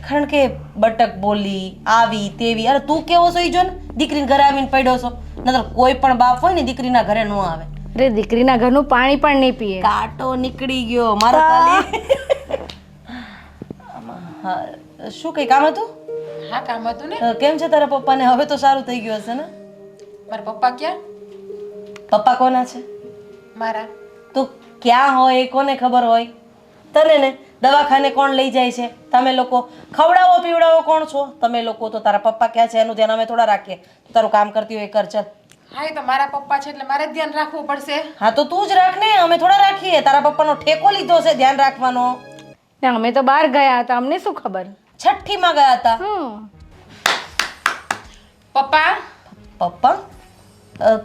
કારણ કે બટક બોલી, આવી તેવી. અરે તું કેવો છો એ જો ને, દીકરીને ઘરે આવીને પડ્યો છો. નતર કોઈ પણ બાપ હોય ને દીકરીના ઘરે ન આવે. અરે દીકરીના ઘરનું પાણી પણ નહીં પીએ. કાંટો નીકળી ગયો મારો ખાલી. હા, શું કઈ કામ હતું? હા, કામ હતું ને. કેમ છે તારા પપ્પાને? હવે તો સારું થઈ ગયું હશે ને? મારા પપ્પા ક્યાં? પપ્પા કોના છે? મારા. તું ક્યાં હોય એ કોને ખબર હોય? તને ને દવાખાને કોણ લઈ જાય છે? તમે લોકો. ખવડાવો પીવડાવો કોણ છો તમે લોકો? તો તારા પપ્પા ક્યાં છે એનું ધ્યાન અમે થોડા રાખીએ. તારું કામ કરતી હોય એ કર. ચાલ. હા, એ તો મારા પપ્પા છે એટલે મારે જ ધ્યાન રાખવું પડશે. હા, તો તું જ રાખ ને, અમે થોડા રાખીએ. તારા પપ્પાનો ઠેકો લીધો છે ધ્યાન રાખવાનો. ને અમે તો બહાર ગયા હતા, અમને શું ખબર? છઠ્ઠીમાં ગયા હતા. પપ્પા. પપ્પા?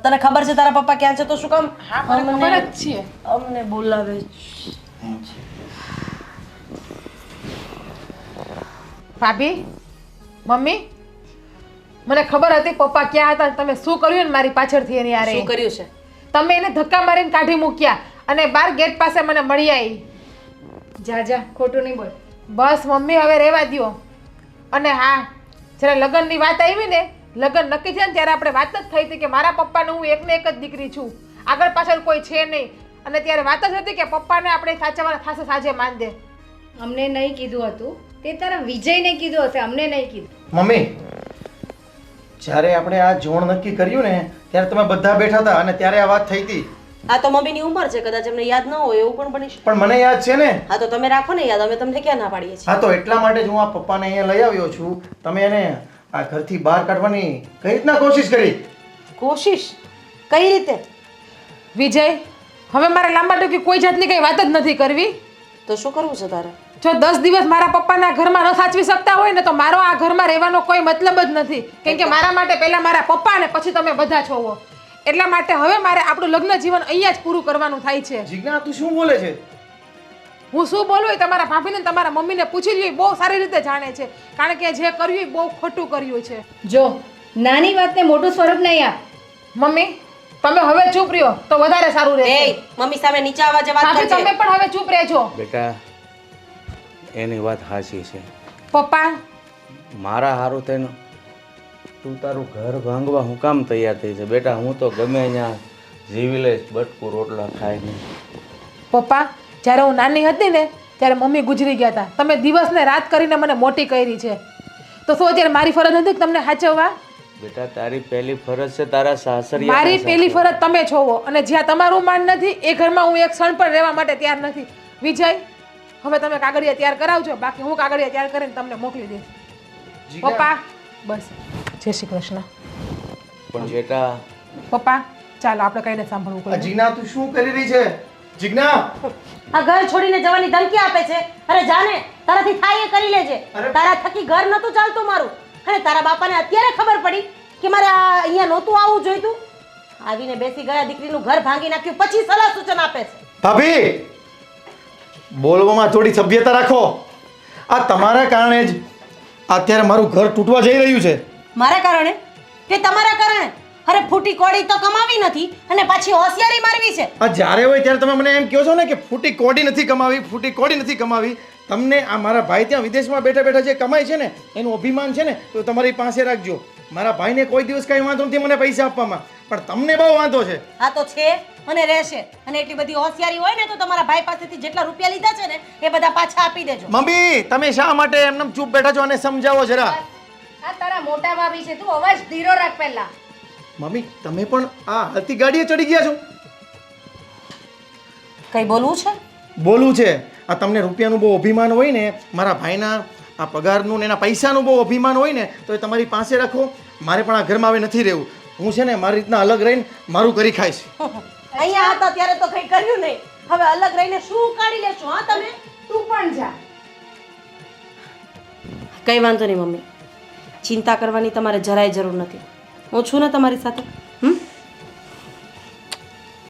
તને ખબર છે તારા પપ્પા ક્યાં છે તો શું કામ હા, મને ખબર જ છે. અમને બોલાવે? ભાભી, મમ્મી, મને ખબર હતી પપ્પા ક્યાં હતા. તમે શું કર્યું ને મારી પાછળથી એની યારે? શું કર્યું છે? તમે એને ધક્કા મારીને કાઢી મૂક્યા અને બાર ગેટ પાસે મને મળી આવી. જા જા, ખોટું નહીં બોલ. બસ મમ્મી, હવે રહેવા દ્યો. અને હા, જ્યારે લગ્નની વાત આવી ને, લગ્ન નક્કી થયા ને ત્યારે આપણે વાત જ થઈ હતી કે મારા પપ્પાને હું એકને એક જ દીકરી છું, આગળ પાછળ કોઈ છે નહીં. અને ત્યારે વાત જ હતી કે પપ્પાને આપણે સાચવવાના થાશે સાજે માન દે. અમને નહીં કીધું હતું, તે તારા વિજયને કીધું હશે, અમને નહીં કીધું. મમ્મી, જ્યારે આપણે આ જોણ નક્કી કર્યું ને ત્યારે તમે બધા બેઠા હતા અને ત્યારે આ વાત થઈ હતી. આ તો મમ્મીની ઉંમર છે, કદાચ એમને યાદ ન હોય એવું પણ બની શકે. પણ મને યાદ છે ને. હા, તો તમે રાખો ને યાદ, અમે તમને ક્યાં ના પાડીએ છીએ. હા, તો એટલા માટે જ હું આ પપ્પાને અહીંયા લઈ આવ્યો છું. તમે એને આ ઘરથી બહાર કાઢવાની કઈ રીતના કોશિશ કરી? કોશિશ કઈ રીતે? વિજય, હવે મારે લાંબા ટૂંકી કોઈ જાતની કઈ વાત જ નથી કરવી. તો શું કરવું છે તારે? જો 10 દિવસ મારા પપ્પાના ઘરમાં ન સાચવી શકતા હોય ને તો મારો આ ઘરમાં રહેવાનો કોઈ મતલબ જ નથી. કેમ કે મારા માટે પહેલા મારા પપ્પા ને પછી તમે બધા છો. એટલા માટે હવે મારે આપણું લગ્ન જીવન અહીંયા જ પૂરું કરવાનું થાય છે. જીજ્ઞા, તું શું બોલે છે? હું શું બોલું એ તમારા ભાભીને ને તમારા મમ્મીને પૂછી લ્યો, બહુ સારી રીતે જાણે છે. કારણ કે જે કર્યું એ બહુ ખોટું કર્યું છે. જો નાની વાતને મોટું સ્વરૂપ નહીં આપ. મમ્મી, તમે હવે ચૂપ રહ્યો તો વધારે સારું રહેશે. એ મમ્મી સામે નીચા અવાજે વાત ભાભી, કરજે. તમે પણ હવે ચૂપ રહેજો. બેટા, એની વાત સાચી છે. પપ્પા, મારા હારું થઈને તું તારું ઘર ભાંગવા હું કામ તૈયાર થઈ છે? બેટા, હું તો ગમે ત્યાં જીવી લઈશ, બટકું રોટલા ખાઈને. પપ્પા, જ્યારે હું નાની હતી ને ત્યારે મમ્મી ગુજરી ગયા હતા. તમે દિવસ ને રાત કરીને મને મોટી કરી છે. તો શું અત્યારે મારી ફરજ નથી કે તમને સાચવવા? બેટા તારી પહેલી ફરજ છે તારા સાસરિયા મારી પહેલી ફરજ તમે છોવો અને જ્યાં તમારું માન નથી એ ઘરમાં હું એક ક્ષણ પણ રહેવા માટે તૈયાર નથી. વિજય, હવે તમે કાગળિયા તૈયાર કરાવજો, બાકી હું કાગળિયા તૈયાર કરીને તમને મોકલી દઈશ. પપ્પા બસ, જય શ્રી કૃષ્ણ. પણ બેટા પપ્પા ચાલો આપણે કઈને સાંભળવું આ કોઈ. જીજ્ઞા તું શું કરી રહી છે? જીજ્ઞા આ ઘર છોડીને જવાની ધમકી આપે છે. અરે જાને, તારાથી થાય એ કરી લેજે. તારા થકી ઘર નતું ચાલતું મારું, અને તારા બાપાને અત્યારે ખબર પડી કે મારે આ અહીંયા નહોતું આવવું જોઈતું. આવીને બેસી ગયા, દીકરીનું ઘર ભાંગી નાખ્યું, પછી સલાહ સૂચન આપે છે. ભાભી, બોલવામાં થોડી સભ્યતા રાખો. આ તમારા કારણે જ અત્યારે મારું ઘર તૂટવા જઈ રહ્યું છે. મારા કારણે કે તમારા કારણે? અરે ફૂટી કોડી તો કમાવી નથી અને પાછી હોશિયારી મારવી છે. આ જ્યારે હોય ત્યારે તમે મને એમ કહો છો ને કે ફૂટી કોડી નથી કમાવી, ફૂટી કોડી નથી કમાવી. તમને આ મારા ભાઈ ત્યાં વિદેશમાં બેઠા બેઠા જે કમાય છે ને એનું અભિમાન છે ને તો તમારી પાસે રાખજો. મારા ભાઈને કોઈ દિવસ કઈ વાંધો નથી મને પૈસા આપવામાં, પણ તમને બહુ વાંધો છે. આ તો છે અને રહેશે. અને એટલી બધી હોશિયારી હોય ને તો તમારા ભાઈ પાસેથી જેટલા રૂપિયા લીધા છે ને એ બધા પાછા આપી દેજો. મમ્મી તમે શા માટે એમને ચૂપ બેઠા છો અને સમજાવો જરા. આ તારા મોટા ભાભી છે, તું અવાજ ધીરો રાખ પહેલા. મમ્મી તમે પણ આ હાલતી ગાડીએ ચડી ગયા છો. કઈ બોલવું છે? બોલું છે. આ તમને રૂપિયાનું બહુ અભિમાન હોય ને, મારા ભાઈના આ પગારનું ને એના પૈસાનું બહુ અભિમાન હોય ને તો એ તમારી પાસે રાખો. મારે પણ આ ઘરમાં હવે નથી રહેવું. હું છે ને મારી રીતના અલગ રહીને મારું કરી ખાઈશ. અહીંયા હતા ત્યારે તો કઈ કર્યું નહીં, હવે અલગ રહીને શું કાઢી લેશો? હા તમે તું પણ જા. કઈ વાંધો નહીં મમ્મી, ચિંતા કરવાની તમારે જરાય જરૂર નથી. હું છું ને તમારી સાથે.